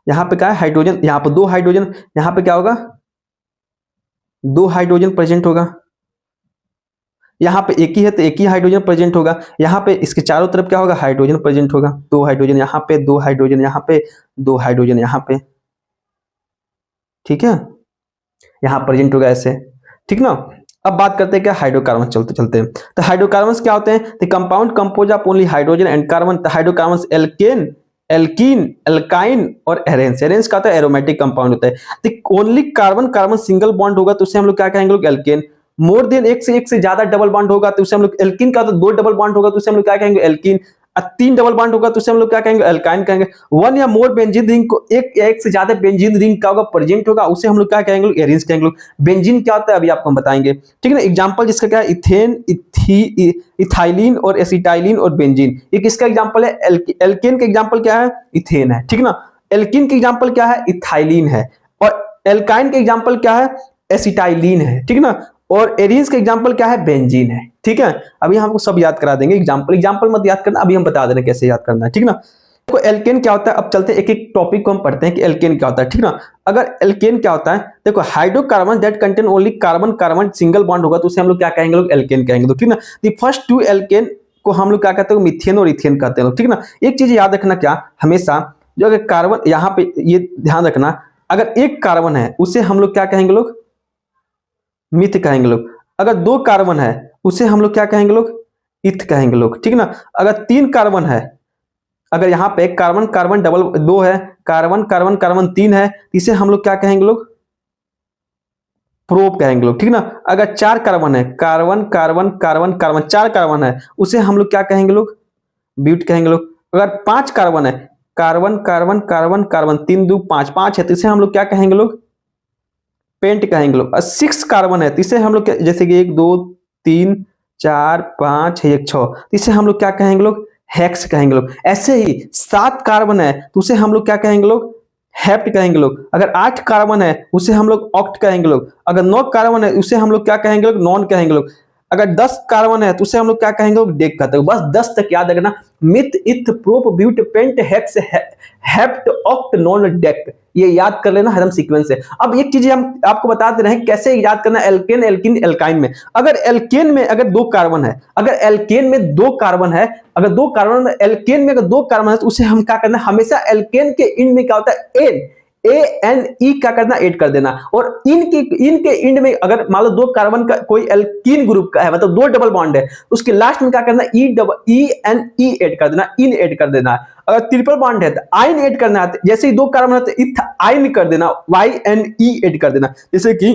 यहाँ पे क्या है, हाइड्रोजन, यहाँ पे 2 हाइड्रोजन, यहाँ पे क्या होगा, 2 हाइड्रोजन प्रेजेंट होगा। यहाँ पे एक ही है तो एक ही हाइड्रोजन प्रेजेंट होगा। यहाँ पे इसके चारों तरफ क्या होगा, हाइड्रोजन प्रेजेंट होगा। 2 हाइड्रोजन यहाँ पे, 2 हाइड्रोजन यहाँ पे, 2 हाइड्रोजन यहाँ पे, ठीक है, यहाँ प्रेजेंट होगा ऐसे, ठीक ना। अब बात करते हैं क्या, हाइड्रोकार्बन चलते चलते हैं। तो हाइड्रोकार्बन्स क्या होते हैं, the compound compose of only hydrogen and carbon. तो हाइड्रोकार्बन्स एल्केन, एल्कीन, एल्काइन और एरेंस। एरेंस का तो एरोमेटिक कंपाउंड होता है। तो only carbon carbon single bond होगा तो उसे हम लोग क्या कहेंगे लोग, एल्केन। मोर देन 1 से ज्यादा डबल बॉन्ड होगा तो उसे हम लोग, एल्कीन का तो 2 डबल बॉन्ड होगा तो उसे हम लोग क्या कहेंगे, एल्कीन। 3 डबल बॉन्ड होगा तो उसे हम लोग क्या कहेंगे, एल्काइन कहेंगे। 1 या मोर बेंजीन रिंग को, एक से ज्यादा बेंजीन रिंग का होगा प्रेजेंट होगा, उसे हम लोग क्या कहेंगे, एरेंस कहेंगे लोग। बेंजीन क्या होता है अभी आपको हम बताएंगे, ठीक है ना। एग्जांपल जिसका क्या है, इथेन, इथाइलिन और एसिटाइलिन और बेंजीन। एक इसका एग्जांपल है, एल्केन का एग्जांपल क्या है, इथेन है, ठीक ना। एल्कीन का एग्जांपल क्या है, इथाइलिन है। और एल्काइन का एग्जांपल क्या है, एसिटाइलिन है, ठीक ना। और एरीन्स का एग्जांपल क्या है, बेंजीन है, ठीक है। अभी हमको सब याद करा देंगे, एग्जांपल मत याद करना, अभी हम बता देंगे कैसे याद करना है, ठीक ना। देखो एल्केन क्या होता है, अब चलते हैं एक एक टॉपिक को हम पढ़ते हैं कि एल्केन क्या होता है, ठीक ना। अगर एल्केन क्या होता है, देखो hydrocarbon that contain only carbon carbon single bond होगा तो उसे हम लोग क्या कहेंगे लोग, एल्केन कहेंगे, ठीक ना। द फर्स्ट 2 एल्केन को हम लोग क्या कहते हैं, मीथेन और इथेन कहते हैं, ठीक ना। एक चीज याद रखना, क्या हमेशा जो अगर कार्बन, यहाँ पे ये ध्यान रखना, अगर एक कार्बन है उसे हम लोग क्या कहेंगे लोग, मिथ कहेंगे लोग। अगर 2 कार्बन है उसे हम लोग क्या कहेंगे लोग, इथ कहेंगे लोग, ठीक ना। अगर 3 कार्बन है, अगर यहाँ पे कार्बन कार्बन डबल 2 है, कार्बन कार्बन कार्बन 3 है, इसे हम लोग क्या कहेंगे लोग, प्रोप कहेंगे लोग, ठीक ना। अगर 4 कार्बन है, carbon carbon carbon carbon 4 carbon है, उसे हम लोग क्या कहेंगे लोग, ब्यूट कहेंगे लोग। अगर 5 कार्बन है, कार्बन कार्बन कार्बन कार्बन 3 2 5 5 है, तो इसे हम लोग क्या कहेंगे लोग, पेंट कहेंगे लोग। 6 कार्बन है तो इसे हम लोग जैसे कि 1 2 3 4 5 6 1 6, इसे हम लोग क्या कहेंगे लोग, हेक्स कहेंगे लोग। ऐसे ही 7 कार्बन है तो उसे हम लोग क्या कहेंगे लोग, हेप्ट कहेंगे लोग। अगर 8 कार्बन है उसे हम लोग ऑक्ट कहेंगे लोग। अगर 9 कार्बन है उसे हम लोग क्या कहेंगे लोग, नॉन कहेंगे लोग। अगर 10 कार्बन है तो उसे हम लोग क्या कहेंगे लोग, डेक कहते हैं। बस 10 तक याद रखना, meth, eth, prop, but, pent, hex, hept, oct, non, dec, ये याद कर लेना एकदम सीक्वेंस है। अब एक चीज हम आपको बता दे रहे हैं कैसे याद करना, एल्केन, एल्कीन, एल्काइन में। अगर एल्केन में अगर 2 कार्बन है, अगर एल्केन में 2 कार्बन है, अगर 2 कार्बन, एल्केन में अगर 2 कार्बन है तो उसे हम क्या करना, हमेशा एल्केन के इंड में क्या होता है, एन, ANE क्या करना, ऐड कर देना। और इनके इंड में अगर मान लो 2 कार्बन का कोई एल्कीन ग्रुप का है, मतलब 2 डबल बॉन्ड है, उसके लास्ट में क्या करना, ENE ऐड कर देना, इन ऐड कर देना। अगर ट्रिपल बॉन्ड है तो आइन ऐड करना है, जैसे ही 2 कार्बन है तो इथाइन कर देना, YNE ऐड कर देना। जैसे कि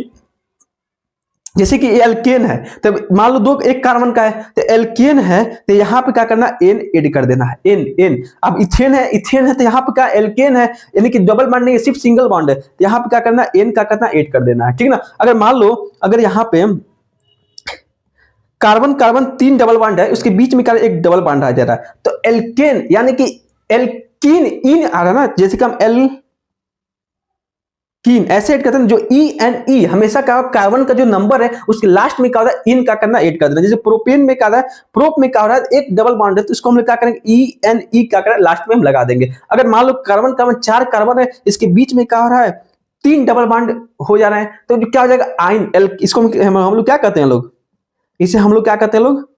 जैसे कि एल्केन है, तो मान लो दो एक कार्बन का है, तो एल्केन है तो यहाँ पे क्या करना, एन ऐड कर देना है, एन एन। अब इथेन है तो यहाँ पे क्या एल्केन है, यानी कि डबल बॉन्ड नहीं, सिर्फ सिंगल बॉन्ड है, तो यहाँ पे क्या करना, एन क्या करना, ऐड कर देना है, ठीक ना। अगर मान लो अगर यहाँ पे कार्बन कार्बन 3 डबल बॉन्ड है, उसके बीच में क्या एक डबल बॉन्ड आ जा रहा है, तो एल्केन यानी कि एल्कीन इन आ रहा है ना, जैसे कि हम एल कीन ऐसे ऐड करते हैं, जो ई एन ई हमेशा क्या कार्बन का जो नंबर है उसके लास्ट में क्या होता है, इन का करना ऐड कर देना। जैसे प्रोपेन में क्या है, प्रोप में क्या हो रहा है, एक डबल बॉन्ड है तो इसको हम लोग क्या करेंगे, ई एन ई क्या करें लास्ट में हम लगा देंगे। अगर मान लो कार्बन कार्बन 4 कार्बन है, इसके बीच में क्या हो रहा है, 3 डबल बॉन्ड हो जा रहे हैं, तो क्या हो जाएगा, आइन एल, इसको हम लोग क्या कहते हैं लोग, इसे हम लोग क्या कहते हैं लोग,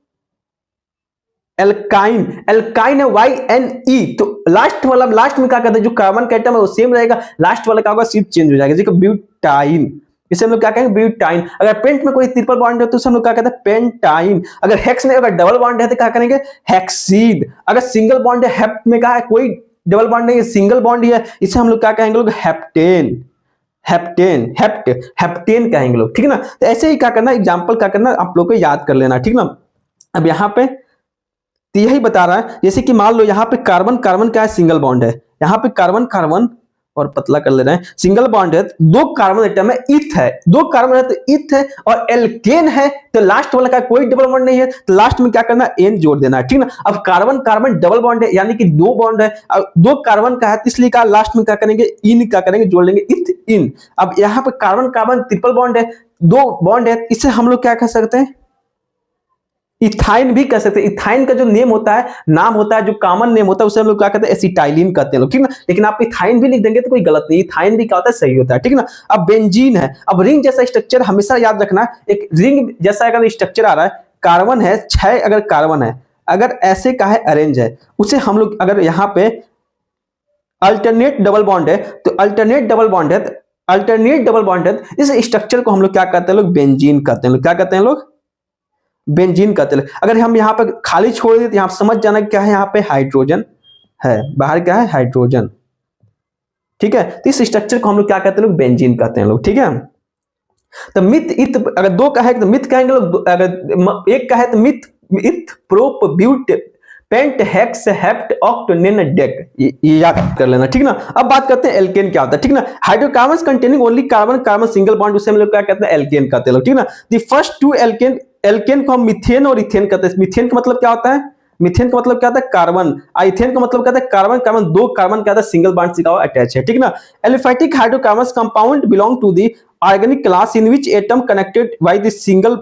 एल्काइन। एल्काइन है वाई एन ई, तो लास्ट वाला, लास्ट में क्या कहते हैं, जो कार्बन का एटम है वो सेम रहेगा, लास्ट वाला क्या होगा, सिर्फ चेंज हो जाएगा। जैसे ब्यूटाइन, इसे हम लोग क्या कहेंगे, ब्यूटाइन। अगर पेंट में कोई ट्रिपल बॉन्ड है तो उसे हम लोग क्या कहते हैं, पेंटाइन। अगर हेक्स में अगर डबल बॉन्ड है तो क्या करेंगे, हेक्सीन। अगर सिंगल बॉन्ड है, हेप्ट में क्या है, कोई डबल बॉन्ड नहीं है, सिंगल बॉन्ड ही है, इसे हम लोग क्या कहेंगे लोग, हेप्टेन। हेप्टेन कहेंगे लोग, ठीक है ना। तो ऐसे ही क्या करना, एग्जाम्पल क्या करना, आप लोग को याद कर लेना, ठीक ना। अब यहाँ पे तो यही बता रहा है, जैसे कि मान लो यहाँ पे कार्बन कार्बन क्या है, सिंगल बॉन्ड है, यहाँ पे कार्बन कार्बन और पतला कर ले रहे हैं, सिंगल बॉन्ड है, दो कार्बन एटम है, इथ है, दो कार्बन है तो इथ है, और एल्केन है तो लास्ट वाला का कोई डबल बॉन्ड नहीं है, तो लास्ट में क्या करना, एन जोड़ देना है, ठीक ना। अब कार्बन कार्बन डबल बॉन्ड है, यानी कि दो बॉन्ड है, अब दो कार्बन का है, इसलिए का लास्ट में क्या करेंगे, इन क्या करेंगे, जोड़ लेंगे, इथ इन। अब यहाँ पे कार्बन कार्बन ट्रिपल बॉन्ड है, दो बॉन्ड है, इससे हम लोग क्या कह सकते हैं, इथाइन भी कह सकते हैं। इथाइन का जो नेम होता है, नाम होता है, जो कॉमन नेम होता है, उसे हम लोग क्या कहते हैं, एसिटाइलिन कहते हैं लोग, ठीक ना। लेकिन आप इथाइन भी लिख देंगे तो कोई गलत नहीं, इथाइन भी क्या होता है, सही होता है, ठीक ना। अब बेंजीन है, अब रिंग जैसा स्ट्रक्चर हमेशा याद रखना, एक रिंग जैसा अगर स्ट्रक्चर आ रहा है, कार्बन है 6, अगर कार्बन है, अगर ऐसे का है अरेंज है, उसे हम लोग अगर यहाँ पे अल्टरनेट डबल बॉन्ड है, तो अल्टरनेट डबल बॉन्ड है, अल्टरनेट डबल बॉन्ड है, इस स्ट्रक्चर को हम लोग क्या कहते हैं लोग, बेंजीन कहते हैं लोग, क्या कहते हैं लोग, बेंजीन कहते हैं। अगर हम यहाँ पे खाली छोड़ दें तो यहाँ समझ जाना क्या है, यहाँ पे हाइड्रोजन है, बाहर क्या है, हाइड्रोजन, ठीक है। तो इस स्ट्रक्चर को हम लोग क्या कहते हैं लोग, बेंजीन कहते हैं लोग, ठीक है। तो मिथ इथ, अगर दो का है तो मिथ कहेंगे लोग, अगर एक का है तो meth eth prop but pent hex hept oct non dec, ये याद कर लेना, ठीक ना। अब बात करते हैं एल्केन क्या होता है, ठीक ना। Hydrocarbons containing only carbon carbon single bond, उसे हम लोग क्या कहते हैं, एल्केन कहते हैं लोग, ठीक ना। The first two alkane, alkane को हम मिथेन और इथेन कहते हैं। मिथेन का मतलब क्या होता है, मिथेन का मतलब क्या होता है, कार्बन। इथेन का मतलब क्या होता है, कार्बन कार्बन, दो कार्बन क्या होता है, सिंगल बॉन्ड से अटैच है, ठीक ना। Aliphatic hydrocarbons compound belong to the organic class in which atom connected by the single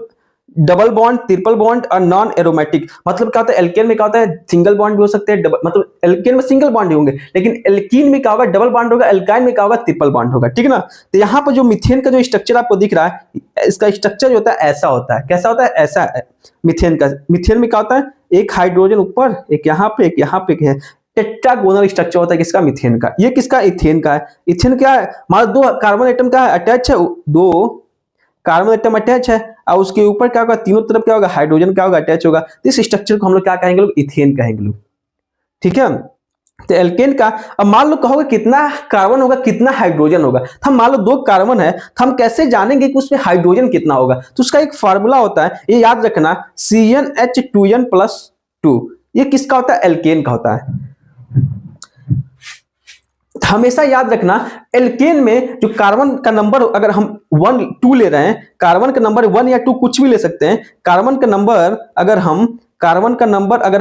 double bond, triple bond और नॉन एरोमेटिक। मतलब क्या होता है, एल्केन में क्या होता है, सिंगल बॉन्ड भी हो सकते हैं, मतलब एल्केन में सिंगल बॉन्ड ही होंगे, लेकिन एल्कीन में क्या होगा, डबल बॉन्ड होगा, एल्काइन में क्या होगा, ट्रिपल बॉन्ड होगा, ठीक ना। तो यहाँ पर जो मिथेन का जो स्ट्रक्चर आपको दिख रहा है, इसका स्ट्रक्चर जो होता है ऐसा होता है, कैसा होता है, ऐसा है मिथेन का। मिथेन में क्या होता है, एक हाइड्रोजन ऊपर, एक यहाँ पे, एक यहाँ पे है, टेट्रागोनल स्ट्रक्चर होता है किसका, मिथेन का। ये किसका, इथेन का है। इथेन क्या है, मान दो कार्बन एटम का अटैच है, दो कार्बन एटम अटैच है, और उसके ऊपर क्या होगा, तीनों तरफ क्या होगा, हाइड्रोजन क्या होगा, अटैच होगा। इस स्ट्रक्चर को हम लोग क्या कहेंगे लोग, इथेन कहेंगे लोग, ठीक है। तो एल्केन का, अब मान लो कहोगे कितना कार्बन होगा, कितना हाइड्रोजन होगा, तो हम मान लो दो कार्बन है, तो हम कैसे जानेंगे कि उसमें हाइड्रोजन कितना होगा। तो उसका एक फार्मूला होता है, ये याद रखना, CnH2n+2, ये किसका होता है, एल्केन का होता है। हमेशा याद रखना, एल्केन में जो कार्बन का नंबर, अगर हम 1 2 ले रहे हैं, कार्बन का नंबर 1 या 2 कुछ भी ले सकते हैं। कार्बन का नंबर अगर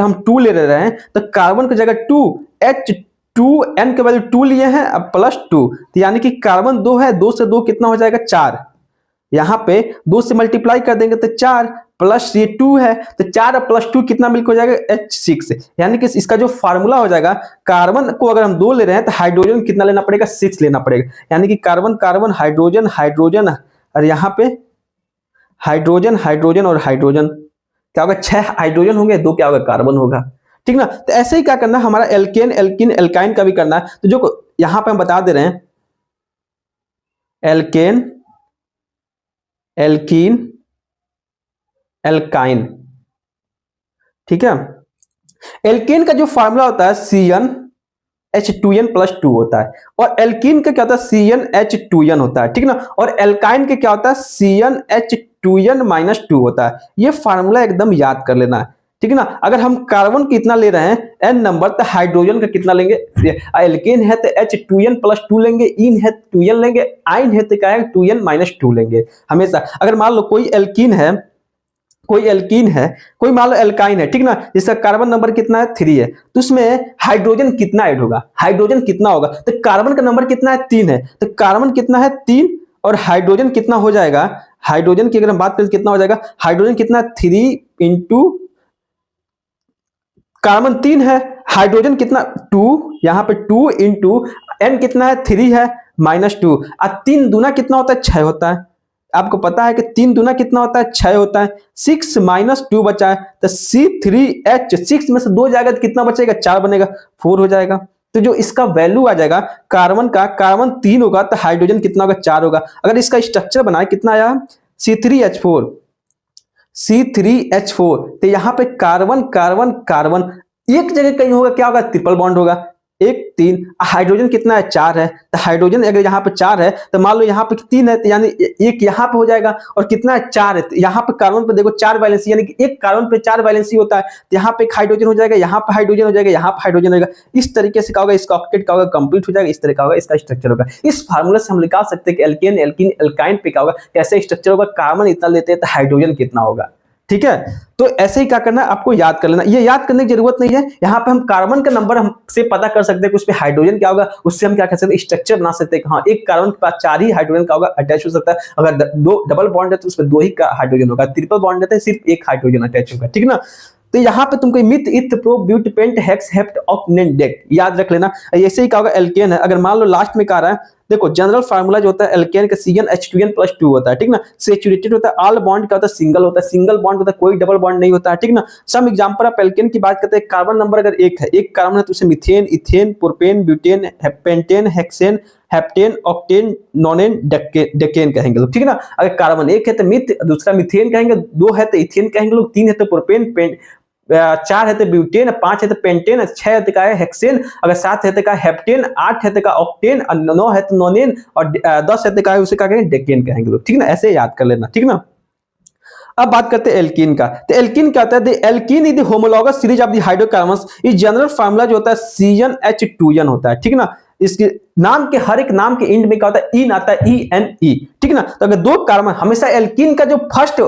हम 2 ले रहे हैं, तो कार्बन की जगह 2, H2n के वैल्यू 2 लिए हैं, अब +2, तो यानी कि कार्बन 2 है, 2 से 2 कितना हो जाएगा, 4। यहाँ पे 2 से मल्टीप्लाई कर देंगे तो 4, प्लस ये 2 है, तो 4 और +2 कितना मिलकर हो जाएगा, H6। यानी कि इसका जो फार्मूला हो जाएगा, कार्बन को अगर हम 2 ले रहे हैं तो हाइड्रोजन कितना लेना पड़ेगा, 6 लेना पड़ेगा। यानी कि कार्बन कार्बन, हाइड्रोजन हाइड्रोजन, और यहाँ पे हाइड्रोजन हाइड्रोजन और हाइड्रोजन, क्या होगा, 6 हाइड्रोजन होंगे, 2 क्या होगा, कार्बन होगा, ठीक ना। तो ऐसे ही क्या करना, हमारा एल्केन एल्किन एल्काइन का भी करना है। तो जो यहाँ पे हम बता दे रहे हैं, एल्केन एल्कीन एल्काइन, ठीक है। एल्केन का जो फार्मूला होता है CnH2n+2 होता है, और एल्कीन का क्या होता है, CnH2n होता है, ठीक ना। और एल्काइन के क्या होता है, CnH2 2n-2 होता है। ये फार्मूला एकदम याद कर लेना है, ठीक है ना। अगर हम कार्बन कितना ले रहे हैं n नंबर, तो हाइड्रोजन का कितना लेंगे, एल्केन है तो H2n+2 लेंगे, इन है 2n लेंगे, आइन है तो क्या है 2n-2 लेंगे हमेशा। अगर मान लो कोई एल्कीन है, कोई मान लो एल्काइन है, ठीक ना, जिसका कार्बन नंबर कितना है 3 है, तो उसमें हाइड्रोजन कितना ऐड होगा, हाइड्रोजन कितना होगा, तो कार्बन का नंबर कितना है 3 है, तो कार्बन कितना है 3 और हाइड्रोजन कितना हो जाएगा, हाइड्रोजन की अगर हम बात करें कितना हो जाएगा, हाइड्रोजन कितना 3 इंटू कार्बन 3 है, हाइड्रोजन कितना 2, यहां पे 2 इंटू n कितना है 3 है -2, और 3 दूना कितना होता है 6 होता है। आपको पता है कि 3 दूना कितना होता है 6 होता है, 6 -2 बचा है, तो C3H 6 में से 2 जाएगा तो कितना बचेगा 4 बनेगा, 4 हो जाएगा। तो जो इसका वैल्यू आ जाएगा कार्बन का, कार्बन 3 होगा तो हाइड्रोजन कितना होगा 4 होगा। अगर इसका स्ट्रक्चर बनाए कितना आया C3H4, तो यहाँ पे कार्बन कार्बन कार्बन एक जगह कहीं होगा, क्या होगा ट्रिपल बॉन्ड होगा, 1 3, हाइड्रोजन कितना है 4 है, तो हाइड्रोजन अगर यहाँ पे 4 है तो मान लो यहाँ पे 3 है, तो यानी एक यहाँ पे हो जाएगा, और कितना है 4 है, तो यहाँ पे कार्बन पे देखो 4 वैलेंसी, यानी कि एक कार्बन पे 4 वैलेंसी होता है, तो यहाँ पे एक हाइड्रोजन हो जाएगा, यहाँ पे हाइड्रोजन हो जाएगा, यहाँ पे हाइड्रोजन होगा। इस तरीके से क्या होगा, इसका ऑक्टेट का होगा कंप्लीट हो जाएगा, इस तरह का होगा इसका स्ट्रक्चर होगा। इस फार्मूला से हम निकाल सकते हैं कि एल्केन एल्कीन एल्काइन पे क्या होगा, कैसे स्ट्रक्चर होगा, कार्बन इतना लेते हैं तो हाइड्रोजन कितना होगा, ठीक है। तो ऐसे ही क्या करना है आपको याद कर लेना, ये याद करने की जरूरत नहीं है। यहाँ पे हम कार्बन का नंबर हम से पता कर सकते हैं कि उसमें हाइड्रोजन क्या होगा, उससे हम क्या कर सकते हैं स्ट्रक्चर बना सकते हैं कि हाँ एक कार्बन के पास 4 ही हाइड्रोजन का होगा अटैच हो सकता है। अगर 2 डबल बॉन्ड है तो उसमें 2 ही का हाइड्रोजन होगा, ट्रिपल बॉन्ड है तो सिर्फ एक हाइड्रोजन अटैच होगा, ठीक है ना। तो यहाँ पे तुमको meth eth pro but pent hex hept octane dec याद रख लेना। ऐसे ही क्या होगा एल्केन है, अगर मान लो लास्ट में क्या रहा है, देखो जनरल फार्मूला जो होता है एल्केन का CnH2n+2 होता है, ठीक ना। सैचुरेटेड होता है, ऑल बॉन्ड का होता है सिंगल होता है, सिंगल बॉन्ड होता है, कोई डबल बॉन्ड नहीं होता है, ठीक ना। सम एग्जांपल ऑफ एल्केन की बात करते हैं, कार्बन नंबर अगर एक है, एक कार्बन है तो उसे methane, ethane, propane, butane, pentane, hexane, heptane, octane, नोनेन, decane कहेंगे लोग, ठीक है ना। अगर कार्बन एक है तो मिथ, दूसरा मीथेन कहेंगे, 2 है तो इथेन कहेंगे लोग, 3 है तो प्रोपेन, 4 है तो ब्यूटेन, 5 है तो पेंटेन, 6 है तो क्या है हेक्सेन, अगर 7 है तो क्या हेप्टेन, 8 है तो क्या ऑक्टेन, 9 है तो नोनेन, और 10 है तो क्या है उसे क्या कहेंगे डेकेन कहेंगे लोग, ठीक है ना। ऐसे याद कर लेना, ठीक है ना। अब बात करते हैं एल्कीन का, तो एल्कीन क्या होता है, the alkene is the homologous series of the hydrocarbons. इस जनरल फार्मूला जो होता है CnH2n होता है, ठीक है ना। इसके नाम के हर एक नाम के एंड में क्या होता है इन आता है, ENE, ठीक है ना। तो अगर 2 कार्बन, हमेशा एल्कीन का जो फर्स्ट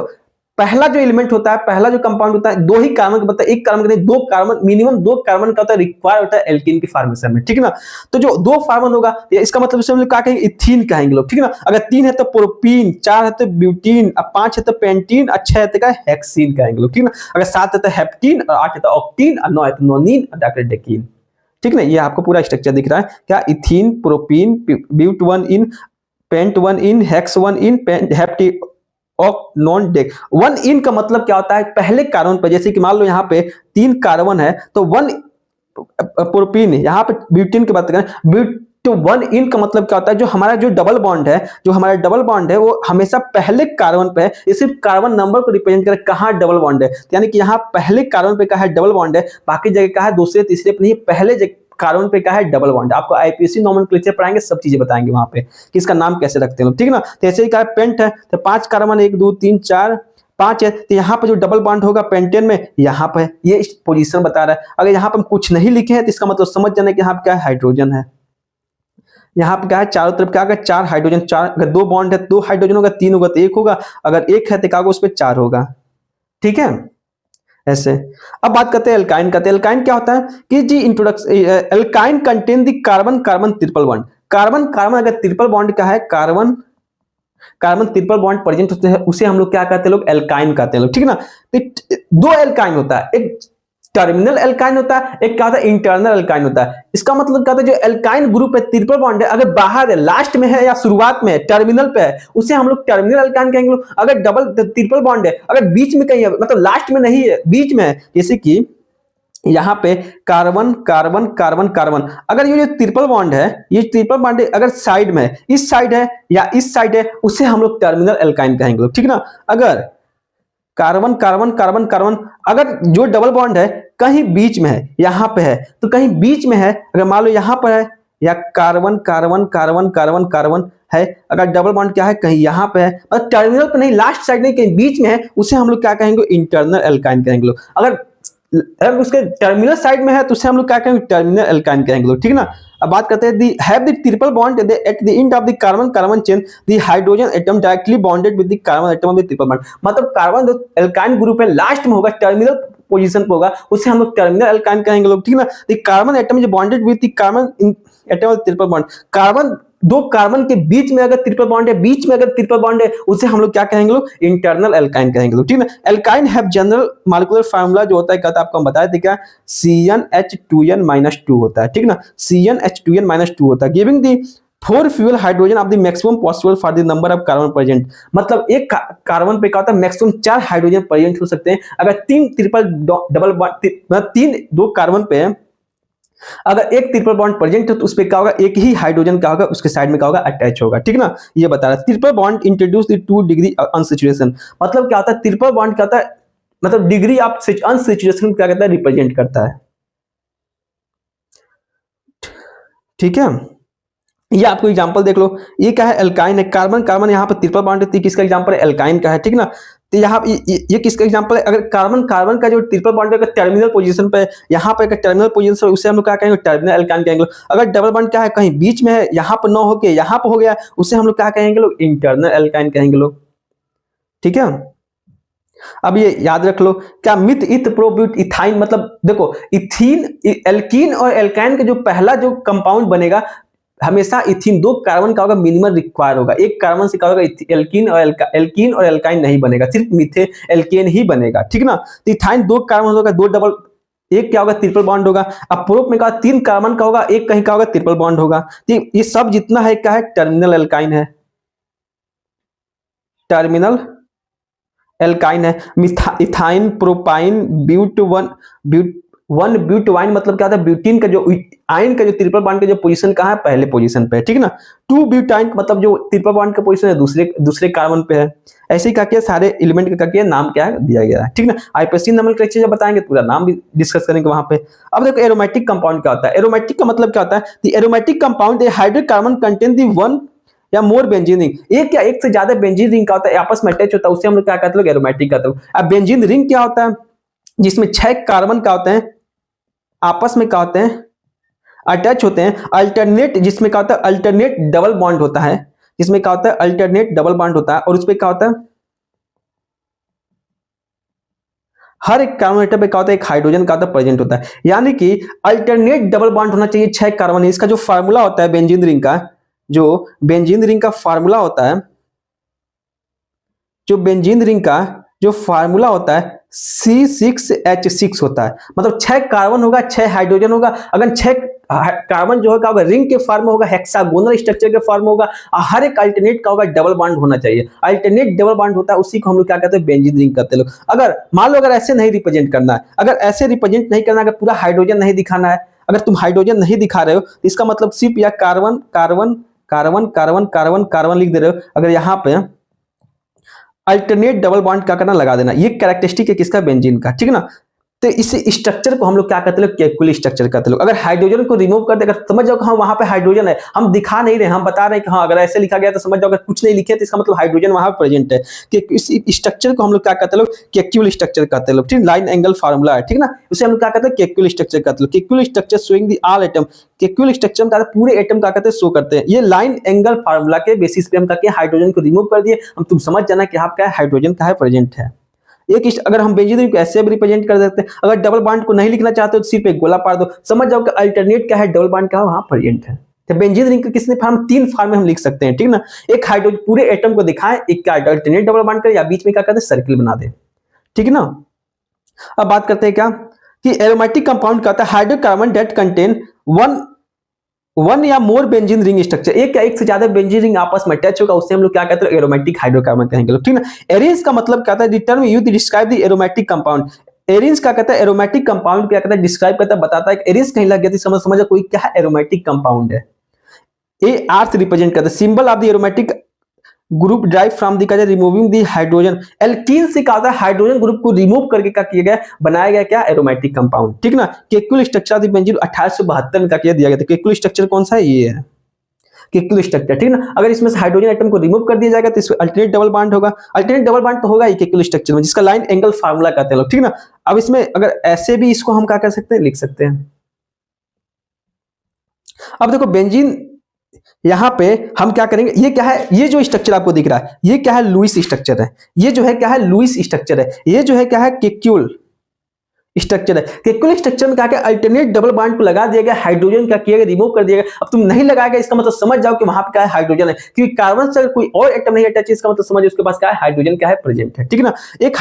पहला जो एलिमेंट होता है, पहला जो कंपाउंड होता है, 2 ही कार्बन का बनता है, एक कार्बन का नहीं, 2 कार्बन, मिनिमम 2 कार्बन का होता है, रिक्वायर होता है एल्कीन की फॉर्मेशन में, ठीक है ना। तो जो 2 कार्बन होगा इसका मतलब इसे हम लोग क्या कहेंगे इथीन कहेंगे लोग, ठीक है ना। अगर 3 है तो प्रोपीन, 4 है तो ब्यूटीन, 5 है तो पेंटीन, 6 है तो हेक्सीन कहेंगे लोग, ठीक है ना। अगर 7 है तो हेप्टीन, और 8 है तो ऑक्टीन, और 9 है तो नोनीन, और डॉक्टर डेकीन, ठीक है ना। ये आपको पूरा स्ट्रक्चर दिख रहा है क्या, ethene, propene, but 1 ene, pent 1 ene, hex 1 ene, hepty of non dec. 1 ene का मतलब क्या होता है, पहले कार्बन पर, जैसे कि मान लो यहाँ पे 3 कार्बन है तो 1 प्रोपीन, यहाँ पे ब्यूटीन की बात करें, तो 1 इन का मतलब क्या होता है, जो हमारा जो डबल बॉन्ड है, वो हमेशा पहले कार्बन पे है, ये सिर्फ कार्बन नंबर को रिप्रेजेंट करे कहाँ डबल बॉन्ड है, यानी कि यहाँ पहले कार्बन पे क्या है डबल बॉन्ड है, बाकी जगह क्या है दूसरे तीसरे पे नहीं, पहले कार्बन पे क्या है डबल बॉन्ड। आपको आईपीसी नोमेनक्लेचर पढ़ाएंगे, सब चीजें बताएंगे वहां पे कि इसका नाम कैसे रखते हैं, ठीक है ना। तो ऐसे ही क्या है पेंट है, तो 5 कार्बन 1 2 3 4 5 है, तो यहाँ पे जो डबल बॉन्ड होगा पेंटेन में यहाँ पे ये पोजीशन बता रहा है। अगर यहाँ पे हम कुछ नहीं लिखे हैं तो इसका मतलब समझ जाना कि यहाँ पे क्या है हाइड्रोजन है, यहाँ पे क्या है चारों तरफ क्या होगा 4 हाइड्रोजन, 4 अगर 2 बॉन्ड है 2 हाइड्रोजन होगा, 3 होगा तो 1 होगा, अगर 1 है तो क्या होगा उस पर 4 होगा, ठीक है ऐसे। अब बात करते हैं एल्काइन का। एल्काइन क्या होता है कि जी introduction, alkyne contain the carbon carbon triple bond. Carbon carbon अगर ट्रिपल बॉन्ड का है, carbon carbon triple bond present होते हैं, उसे हम लोग क्या कहते हैं लोग एल्काइन कहते हैं लोग, ठीक है ना। तो 2 एल्काइन होता है, एक टर्मिनल एल्काइन होता है, एक क्या होता है इंटरनल एल्काइन होता है। इसका मतलब क्या होता है जो एल्काइन ग्रुप है ट्रिपल बॉन्ड है, अगर बाहर है, लास्ट में है या शुरुआत में है, टर्मिनल पे है, उसे हम लोग टर्मिनल एल्काइन कहेंगे लोग। अगर डबल ट्रिपल बॉन्ड है, अगर बीच में कहीं है, मतलब लास्ट में नहीं है बीच में है, जैसे कि यहाँ पे कार्बन कार्बन कार्बन कार्बन, अगर ये जो ट्रिपल बॉन्ड है, ये ट्रिपल बॉन्ड अगर साइड में है, इस साइड है या इस साइड है, उसे हम लोग टर्मिनल एल्काइन कहेंगे लोग, ठीक है ना। अगर कार्बन कार्बन कार्बन कार्बन, अगर जो डबल बॉन्ड है कहीं बीच में है, यहाँ पे है तो कहीं बीच में है, अगर मान लो यहाँ पर है या carbon carbon carbon carbon carbon है। अगर डबल बॉन्ड क्या है, कहीं यहाँ पे है, मतलब टर्मिनल पे नहीं, लास्ट साइड नहीं, कहीं बीच में है, उसे हम लोग क्या कहेंगे, इंटरनल एल्काइन कहेंगे लोग। अगर उसके टर्मिनल साइड में है तो उसे हम लोग क्या कहेंगे, टर्मिनल एल्काइन कहेंगे लोग, ठीक ना। अब बात करते हैं they have the triple bond at the end of the carbon carbon chain, the hydrogen atom directly bonded with the carbon atom of the triple bond. मतलब कार्बन जो एल्काइन ग्रुप है लास्ट में होगा, टर्मिनल पोजीशन पे होगा, उसे हम लोग टर्मिनल एल्काइन कहेंगे लोग, ठीक ना। The carbon atom is bonded with the carbon atom of the triple bond. Carbon, दो कार्बन के बीच में अगर ट्रिपल बॉन्ड है, बीच में अगर ट्रिपल बॉन्ड है, उसे हम लोग क्या कहेंगे लोग, इंटरनल एल्काइन कहेंगे लोग, ठीक है। Alkyne have general molecular formula जो होता है, कहता है आपको हम बताए थे क्या, CnH2n-2 होता है, ठीक ना। CnH2n-2 होता है, giving the 4 fuel hydrogen of the maximum possible for the number of carbon present. मतलब एक कार्बन पे क्या होता है, मैक्सिमम 4 हाइड्रोजन प्रेजेंट हो सकते हैं। अगर 3 ट्रिपल डबल बॉन्ड, मतलब 3 दो कार्बन पे है, अगर एक ट्रिपल बॉन्ड प्रेजेंट है तो उस पे क्या होगा, एक ही हाइड्रोजन क्या होगा, उसके साइड में क्या होगा, अटैच होगा, ठीक ना। ये बता रहा है triple bond introduce the 2 degree unsaturation. मतलब क्या होता है, ट्रिपल बॉन्ड क्या होता है, मतलब डिग्री ऑफ अनसैचुरेशन क्या कहता है, रिप्रेजेंट करता है, ठीक है। ये आपको एग्जांपल देख लो, ये क्या है, एल्काइन है, कार्बन कार्बन यहाँ पर ट्रिपल बॉन्ड है, किसका एग्जांपल है, एल्काइन का है, ठीक ना। तो यहाँ ये किसका एग्जांपल है, अगर कार्बन कार्बन का जो ट्रिपल बॉन्ड है टर्मिनल पोजीशन पे, यहाँ पे अगर टर्मिनल पोजीशन, उसे हम लोग क्या कहेंगे, टर्मिनल एल्काइन कहेंगे। अगर डबल बॉन्ड क्या है, कहीं बीच में है, यहाँ पर न होके यहाँ पर हो गया, उसे हम लोग क्या कहेंगे लोग, इंटरनल एल्काइन कहेंगे लोग, ठीक है। अब ये याद रख लो, क्या मिथ इथ प्रो ब्यूट इथाइन, मतलब देखो इथीन, एल्कीन और एल्काइन का जो पहला जो कंपाउंड बनेगा, हमेशा इथीन, दो कार्बन का होगा, मिनिमम रिक्वायर होगा, एक कार्बन से क्या होगा, एल्कीन और एल्काइन नहीं बनेगा, सिर्फ मीथे एल्केन ही बनेगा, ठीक ना। तो इथाइन दो कार्बन होगा, दो डबल, एक क्या होगा, ट्रिपल बॉन्ड होगा। अब प्रोप में क्या, 3 कार्बन का होगा, एक कहीं का होगा, ट्रिपल बॉन्ड होगा। तो ये सब जितना है क्या है, टर्मिनल एल्काइन है, टर्मिनल एल्काइन है। इथाइन, प्रोपाइन, ब्यूटवाइन, मतलब क्या होता है, ब्यूटीन का जो आयन का जो ट्रिपल बॉन्ड का जो पोजीशन कहाँ है, पहले पोजीशन पे है, ठीक है ना। 2 ब्यूटाइन मतलब जो ट्रिपल बॉन्ड का पोजीशन है दूसरे कार्बन पे है। ऐसे ही क्या सारे एलिमेंट का क्या नाम क्या है, दिया गया है, ठीक ना। आईपीएससी नोमेनक्लेचर जब बताएंगे पूरा नाम भी डिस्कस करेंगे वहां पे। अब देखो एरोमेटिक कंपाउंड क्या होता है, एरोमेटिक का मतलब क्या होता है, the aromatic compound the hydrocarbon contain the 1 या मोर बेंजीन रिंग, एक या एक से ज्यादा बेंजीन रिंग का होता है, आपस में अटैच होता है, उसे हम लोग क्या कहते हैं, एरोमेटिक कहते हैं। अब बेंजीन रिंग क्या होता है, जिसमें 6 कार्बन का होते हैं, आपस में क्या होते हैं, अटैच होते हैं। अल्टरनेट, जिसमें क्या होता है, अल्टरनेट डबल बॉन्ड होता है, जिसमें क्या होता है, अल्टरनेट डबल बॉन्ड होता है, और उसपे क्या होता है, हर एक कार्बन एटम पे क्या होता है, एक हाइड्रोजन का प्रेजेंट होता है। यानी कि अल्टरनेट डबल बॉन्ड होना चाहिए 6 कार्बन। इसका जो फार्मूला होता है बेंजीन रिंग का, जो बेंजीन रिंग का फार्मूला होता है, जो बेंजीन रिंग का जो फार्मूला होता है C6H6 होता है। मतलब 6 कार्बन होगा, 6 हाइड्रोजन होगा। अगर 6 कार्बन जो होगा रिंग के फॉर्म में होगा, हेक्सागोनल स्ट्रक्चर के फॉर्म में होगा, हर एक अल्टरनेट का होगा डबल बॉन्ड होना चाहिए। अल्टरनेट डबल बॉन्ड होता है, उसी को हम लोग क्या कहते हैं, बेंजीन रिंग कहते हैं लोग। अगर मान लो अगर ऐसे नहीं रिप्रेजेंट करना है, अगर ऐसे रिप्रेजेंट नहीं करना है, अगर पूरा हाइड्रोजन नहीं दिखाना है, अगर तुम हाइड्रोजन नहीं दिखा रहे हो, तो इसका मतलब सिर्फ या carbon carbon carbon carbon carbon carbon लिख दे रहे हो। अगर यहाँ पे अल्टरनेट डबल बॉन्ड क्या करना, लगा देना। ये कैरेक्टरिस्टिक है किसका, बेंजीन का, ठीक है ना। तो इस स्ट्रक्चर को हम लोग क्या कहते हैं, केकुल स्ट्रक्चर कहते हैं। अगर हाइड्रोजन को रिमूव कर दे, अगर समझ जाओ कि हाँ वहां पे हाइड्रोजन है, हम दिखा नहीं रहे, हम बता रहे हैं कि हाँ अगर ऐसे लिखा गया तो समझ जाओ, अगर कुछ नहीं लिखे तो इसका मतलब हाइड्रोजन वहां प्रेजेंट है। कि इस स्ट्रक्चर को हम लोग क्या कहते हैं, केक्यूल स्ट्रक्चर कहते हैं, ठीक। लाइन एंगल फार्मूला है, ठीक ना। उसे हम लोग क्या कहते हैं, केक्यूल स्ट्रक्चर कहते हैं। Kekule structure showing the all atom, Kekule structure का पूरे एटम का कहते हैं शो करते हैं। ये लाइन एंगल फार्मूला के बेसिस पे हम क्या किया, हाइड्रोजन को रिमूव कर दिए। हम तुम समझ जाना कि आप क्या हाइड्रोजन का है प्रेजेंट है। एक अगर हम बेंजीन रिंग को ऐसे भी रिप्रेजेंट कर देते हैं, अगर डबल बॉन्ड को नहीं लिखना चाहते हो तो सिर्फ एक गोला पार दो, समझ जाओ कि अल्टरनेट क्या है, डबल बॉन्ड का वहां प्रेजेंट है। तो बेंजीन रिंग का किसने फॉर्म, 3 फॉर्म में हम लिख सकते हैं, ठीक ना। एक हाइड्रोजन पूरे एटम को दिखाएं, एक क्या अल्टरनेट डबल बॉन्ड करें, या बीच में क्या करते हैं, सर्किल बना दे, ठीक है ना। अब बात करते हैं क्या कि एरोमेटिक कंपाउंड का होता है हाइड्रोकार्बन दैट कंटेन 1 या मोर बेंजीन रिंग स्ट्रक्चर, एक या एक से ज्यादा बेंजीन रिंग आपस में अटैच होगा, उससे हम लोग क्या कहते हैं, एरोमेटिक हाइड्रोकार्बन कहेंगे, ठीक ना। एरेंज का मतलब क्या होता है, the term used to describe the aromatic compound. Arrange क्या कहता है, एरोमेटिक कंपाउंड क्या कहता है, डिस्क्राइब करता है, बताता है। एरेंज कहीं लग गया तो समझ कोई क्या है, एरोमेटिक कंपाउंड है। ए आर्थ रिप्रेजेंट करता है, symbol of the aromatic group drive from the removing the hydrogen. Alkene से क्या होता है, हाइड्रोजन ग्रुप को रिमूव करके क्या किया गया, बनाया गया क्या, एरोमेटिक कंपाउंड। ठीक ना। Kekulé structure of the benzene 1872 में क्या किया दिया गया था। केकुल स्ट्रक्चर कौन सा है, ये है केकुल स्ट्रक्चर। ठीक ना। अगर इसमें से हाइड्रोजन एटम को रिमूव कर दिया जाएगा तो इसमें अल्टरनेट डबल बॉन्ड होगा। अल्टरनेट डबल बॉन्ड तो होगा ही केकुल स्ट्रक्चर में, जिसका लाइन एंगल फार्मूला कहते हैं लोग। ठीक ना। अब इसमें अगर ऐसे भी इसको हम क्या कर सकते हैं, लिख सकते हैं। अब देखो बेंजीन, यहां पे हम क्या करेंगे, ये क्या है, ये जो स्ट्रक्चर आपको दिख रहा है ये क्या है, लुईस स्ट्रक्चर है। ये जो है क्या है, लुईस स्ट्रक्चर है। ये जो है क्या है, केक्यूल स्ट्रक्चर है। केक्यूल स्ट्रक्चर में क्या क्या अल्टरनेट डबल बॉन्ड को लगा दिया गया, हाइड्रोजन क्या किया गया, रिमूव कर दिया गया। अब तुम नहीं लगाएगा इसका मतलब समझ जाओ कि वहां पे क्या है, हाइड्रोजन है, क्योंकि कार्बन से कोई और एटम नहीं अटैच है, इसका मतलब समझ उसके पास क्या है, हाइड्रोजन क्या है, प्रेजेंट है। ठीक है ना। एक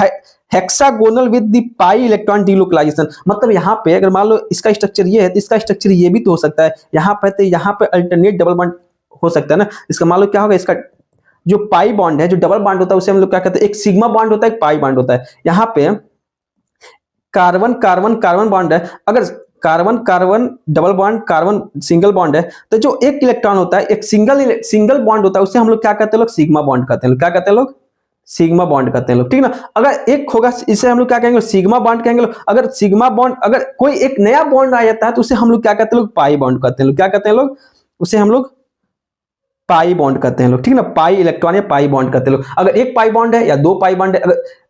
hexagonal with the pi electron delocalisation, मतलब यहाँ पे अगर मान लो इसका स्ट्रक्चर ये है तो इसका स्ट्रक्चर ये भी तो हो सकता है। यहाँ पे तो यहाँ पे अल्टरनेट डबल बॉन्ड हो सकता है ना। इसका मान लो क्या होगा, इसका जो पाई बॉन्ड है, जो डबल बॉन्ड होता है उसे हम लोग क्या कहते हैं, एक सिग्मा बॉन्ड होता है, एक पाई बॉन्ड होता है। यहाँ पे कार्बन कार्बन कार्बन बॉन्ड है, अगर carbon carbon double bond, carbon single bond है, तो जो एक इलेक्ट्रॉन होता है, एक सिंगल बॉन्ड होता है, उसे हम लोग क्या कहते हैं लोग, सिग्मा बॉन्ड कहते हैं। क्या कहते हैं लोग, सिग्मा बॉन्ड कहते हैं लोग। ठीक ना। अगर एक होगा इसे हम लोग क्या कहेंगे, सिग्मा बॉन्ड कहेंगे लोग। अगर सिग्मा बॉन्ड, अगर कोई एक नया बॉन्ड आ जाता है तो उसे हम लोग क्या कहते हैं लोग, पाई बॉन्ड कहते हैं लोग। क्या कहते हैं लोग, उसे हम लोग पाई बॉन्ड कहते हैं लोग। ठीक ना। पाई इलेक्ट्रॉन या पाई बॉन्ड कहते हैं लोग। अगर एक पाई बॉन्ड है या दो पाई बॉन्ड है,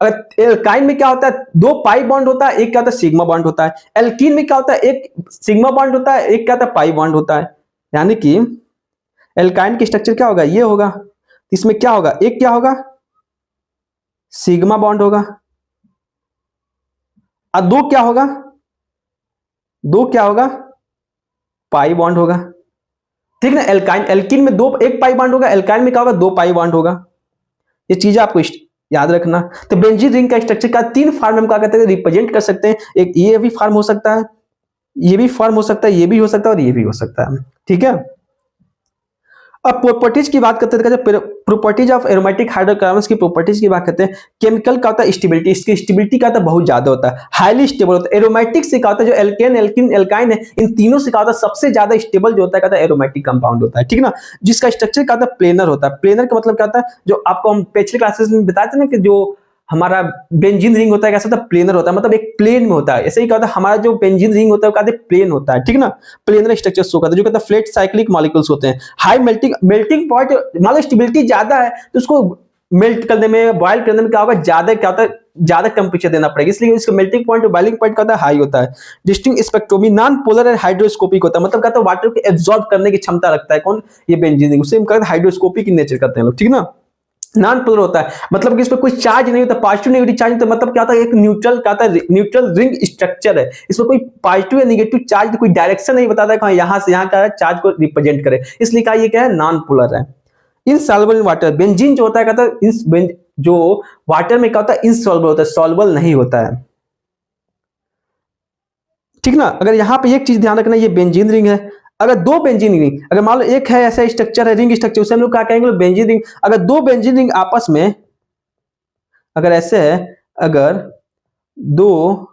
अगर एल्काइन में क्या होता है, दो पाई बॉन्ड होता है, एक क्या होता है, सिग्मा बॉन्ड होता है। एल्कीन में क्या होता है, एक सिग्मा बॉन्ड होता है, एक क्या होता है, पाई बॉन्ड होता है। यानी कि एल्काइन की स्ट्रक्चर क्या होगा, ये होगा। इसमें क्या होगा, एक क्या होगा, सिग्मा बॉन्ड होगा, और दो क्या होगा, दो क्या होगा, पाई बॉन्ड होगा। ठीक ना। एल्काइन, एल्कीन में दो, एक पाई बॉन्ड होगा, एल्काइन में क्या होगा, दो पाई बॉन्ड होगा। ये चीजें आपको याद रखना। तो बेंजीन रिंग का स्ट्रक्चर का तीन फॉर्म हम क्या कहते हैं, रिप्रेजेंट कर सकते हैं। एक ये भी फॉर्म हो सकता है, ये भी फॉर्म हो सकता है, ये भी हो सकता है और ये भी हो सकता है। ठीक है। अब प्रॉपर्टीज की बात करते हैं, प्रॉपर्टीज ऑफ एरोमेटिक हाइड्रोकार्बन्स की प्रॉपर्टीज की बात करते हैं। केमिकल का होता है स्टेबिलिटी, इसकी स्टेबिलिटी का होता है बहुत ज्यादा होता है, हाईली स्टेबल होता है। एरोमेटिक से क्या होता है, जो एल्केन एल्किन एल्काइन है, इन तीनों से क्या होता है, सबसे ज्यादा स्टेबल जो होता है कहता है एरोमेटिक कंपाउंड होता है। ठीक ना। जिसका स्ट्रक्चर क्या होता है, प्लेनर होता है। प्लेनर का मतलब क्या होता है, जो आपको हम पिछले क्लासेस में बताए थे ना कि जो हमारा बेंजीन रिंग होता है कैसा होता है, प्लेनर होता है, मतलब एक प्लेन में होता है। ऐसे ही क्या होता है, हमारा जो बेंजीन रिंग होता है वो कहते हैं प्लेन होता है। ठीक ना। प्लेनर स्ट्रक्चर शो करता है, जो कहता है फ्लैट साइक्लिक मॉलिक्यूल्स होते हैं। हाई मेल्टिंग पॉइंट, मान लो स्टेबिलिटी ज्यादा है तो उसको मेल्ट करने में, बॉयल करने में क्या होगा, ज्यादा क्या होता है, ज्यादा टेम्परेचर देना पड़ेगा, इसलिए इसका मेल्टिंग पॉइंट, बॉइलिंग पॉइंट का हाई होता है। डिस्टिंक्ट स्पेक्ट्रोमी नॉन पोलर एंड हाइड्रोस्कोपिक होता है, मतलब कहता है वाटर को एब्जॉर्ब करने की क्षमता रखता है कौन, ये बेंजीन रिंग, उसे हम कहते हैं हाइड्रोस्कोपिक इन नेचर करते हैं लोग। ठीक ना। नॉन पोलर होता है, मतलब कि इसमें कोई चार्ज नहीं होता, पॉजिटिव नेगेटिव चार्ज नहीं होता, मतलब क्या होता है, एक न्यूट्रल क्या होता है, न्यूट्रल रिंग स्ट्रक्चर है। इसमें कोई पॉजिटिव या नेगेटिव चार्ज, कोई डायरेक्शन नहीं बताता है कि यहां से यहां का चार्ज को रिप्रेजेंट करे, इसलिए क्या ये क्या है, नॉन पोलर है। इनसॉल्युबल इन वाटर, बेंजीन जो होता है कहता है जो वाटर में क्या होता है, इनसॉल्युबल होता है, सॉल्युबल नहीं होता है। ठीक ना। अगर यहां पे एक चीज ध्यान रखना, ये बेंजीन रिंग है। अगर दो बेंजीन रिंग, अगर मान लो एक है ऐसा स्ट्रक्चर है, रिंग स्ट्रक्चर, उसे हम लोग क्या कहेंगे, बेंजीन रिंग। अगर दो बेंजीन रिंग आपस में अगर ऐसे है, अगर दो,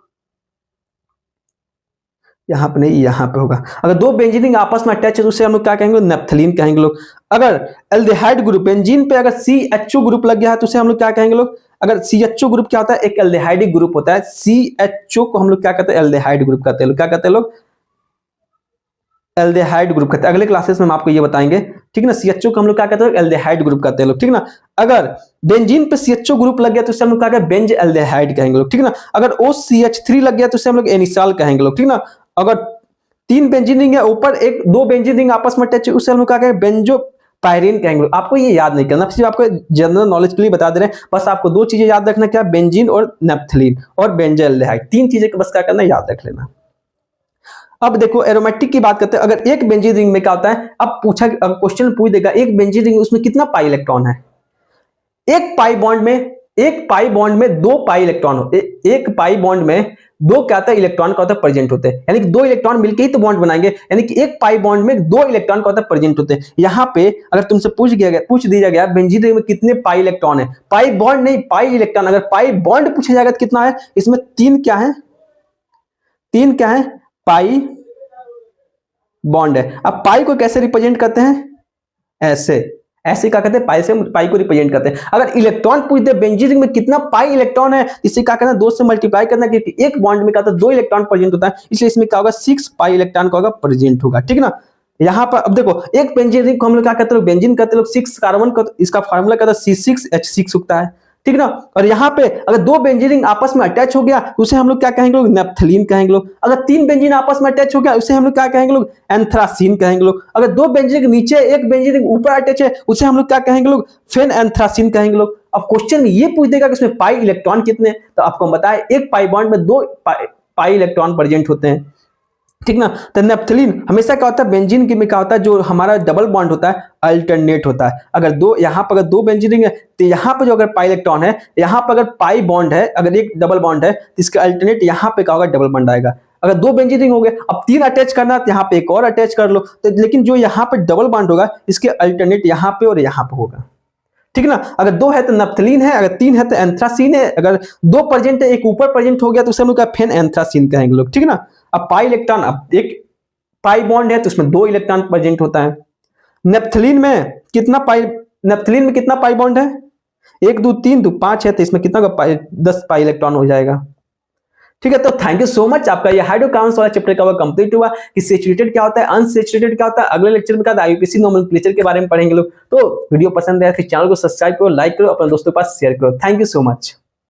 यहां पे नहीं, यहां पे होगा, अगर दो बेंजीन रिंग आपस में अटैच है तो उसे हम लोग क्या कहेंगे, नेप्थलीन कहेंगे लोग। अगर एल्डिहाइड ग्रुप, बेंजीन पे अगर CHO ग्रुप लग गया है तो उसे हम लोग क्या कहेंगे लोग, अगर CHO ग्रुप क्या होता है, एक एल्डिहाइडिक ग्रुप होता है। CHO को हम लोग क्या कहते हैं, एल्डिहाइड ग्रुप कहते हैं। क्या कहते हैं लोग, एल्डिहाइड ग्रुप कहते हैं। अगले क्लासेस में हम आपको ये बताएंगे। ठीक ना। CHO को हम लोग क्या कहते हैं, एल्डिहाइड ग्रुप कहते हैं लोग। ठीक ना। अगर बेंजीन पे CHO ग्रुप लग गया तो उसे हम लोग क्या कहेंगे, बेंज एल्डिहाइड कहेंगे लोग। ठीक ना। अगर OCH3 लग गया तो उसे हम लोग एनिसॉल कहेंगे लोग। ठीक ना। अगर तीन बेंजीन रिंग है, ऊपर एक दो बेंजीन रिंग आपस में टच है, उसे हम लोग क्या कहेंगे, बेंजो पायरीन कहेंगे। आपको ये याद नहीं करना, सिर्फ आपको जनरल नॉलेज के लिए बता दे रहे हैं। बस आपको दो चीजें याद रखना, क्या, बेंजीन और नेप्थलीन और बेंजोएल्डिहाइड, तीन चीजें बस क्या करना, याद रख लेना। अब देखो एरोमेटिक की बात करते हैं। अगर एक बेंजीन रिंग में क्या होता है, अब पूछा, क्वेश्चन पूछ देगा, एक बेंजीन रिंग उसमें कितना पाई इलेक्ट्रॉन है, एक पाई बॉन्ड में दो पाई इलेक्ट्रॉन होते, एक पाई बॉन्ड में दो क्या होता है, इलेक्ट्रॉन का होता है, प्रेजेंट होते हैं। यानी कि दो इलेक्ट्रॉन मिलकर ही तो बॉन्ड बनाएंगे, यानी कि एक पाई बॉन्ड में दो इलेक्ट्रॉन का होता है, प्रेजेंट होते हैं। यहां पे अगर तुमसे पूछ दिया गया बेंजीन रिंग में कितने पाई इलेक्ट्रॉन है, पाई बॉन्ड नहीं, पाई इलेक्ट्रॉन। अगर पाई बॉन्ड पूछा जाएगा तो कितना है, इसमें तीन क्या है, तीन क्या है, पाई बॉन्ड है। अब पाई को कैसे रिप्रेजेंट करते हैं, ऐसे, ऐसे क्या कहते हैं, पाई से पाई को रिप्रेजेंट करते हैं। अगर इलेक्ट्रॉन पूछ दे बेंजीन रिंग में कितना पाई इलेक्ट्रॉन है, इसे क्या करना है, 2 से मल्टीप्लाई करना, क्योंकि एक बॉन्ड में क्या होता है 2 इलेक्ट्रॉन प्रेजेंट होता है, इसलिए इसमें क्या होगा 6 पाई इलेक्ट्रॉन का होगा प्रेजेंट होगा, ठीक ना। यहाँ पर अब देखो एक बेंजीन रिंग को हम लोग क्या कहते हैं, बेंजीन कहते हैं लोग 6 कार्बन का, इसका फार्मूला क्या था C6H6 होता है, ठीक ना। और यहाँ पे अगर 2 बेंजीन रिंग आपस में अटैच हो गया तो उसे हम लोग क्या कहेंगे लोग, नेप्थलीन कहेंगे लोग। अगर 3 बेंजीन आपस में अटैच हो गया उसे हम लोग क्या कहेंगे लोग, एंथ्रासीन कहेंगे लोग। अगर 2 बेंजीन रिंग नीचे एक बेंजीन रिंग ऊपर अटैच है उसे हम लोग क्या कहेंगे लोग, फेन एंथ्रासीन कहेंगे लोग। अब क्वेश्चन में ये पूछ देगा कि इसमें पाई इलेक्ट्रॉन कितने, तो आपको हम बताएं एक पाई बॉन्ड में 2 पाई इलेक्ट्रॉन प्रेजेंट होते हैं, ठीक ना। तो नेप्थलीन हमेशा क्या होता है, बेंजीन में क्या होता है, जो हमारा डबल बॉन्ड होता है अल्टरनेट होता है। अगर दो यहाँ पर अगर 2 बेंजीन रिंग है तो यहाँ पर जो अगर पाई इलेक्ट्रॉन है, यहाँ पर अगर पाई बॉन्ड है, अगर एक डबल बॉन्ड है तो इसका अल्टरनेट यहाँ पे क्या होगा, डबल बॉन्ड आएगा। अगर 2 बेंजीन रिंग हो गए, अब 3 अटैच करना है तो यहाँ पे एक और अटैच कर लो, तो लेकिन जो यहाँ पे डबल बॉन्ड होगा इसके अल्टरनेट यहाँ पे और यहाँ पे होगा, ठीक ना। अगर 2 है तो नप्थलीन है, अगर 3 है तो एंथ्रासीन है, अगर 2 प्रेजेंट है एक ऊपर प्रेजेंट हो गया तो उसे हम लोग फेन एंथ्रासीन कहेंगे लोग, ठीक ना। अब पाई इलेक्ट्रॉन, अब एक पाई बॉन्ड है तो उसमें 2 इलेक्ट्रॉन प्रेजेंट होता है। नेप्थलीन में कितना पाई बॉन्ड है, 1 2 3 2 5 है, तो इसमें कितना पाई, 10 पाई इलेक्ट्रॉन हो जाएगा, ठीक है। तो थैंक यू सो मच, आपका ये हाइड्रोकार्बन्स वाला चैप्टर का कंप्लीट हुआ कि सैचुरेटेड क्या होता है, अनसैचुरेटेड क्या होता है। अगले लेक्चर में क्या होता है, आईयूपीएसी नोमेनक्लेचर के बारे में पढ़ेंगे लोग। तो वीडियो पसंद आया तो चैनल को सब्सक्राइब करो, लाइक करो, अपने दोस्तों के पास शेयर करो। Thank you so much.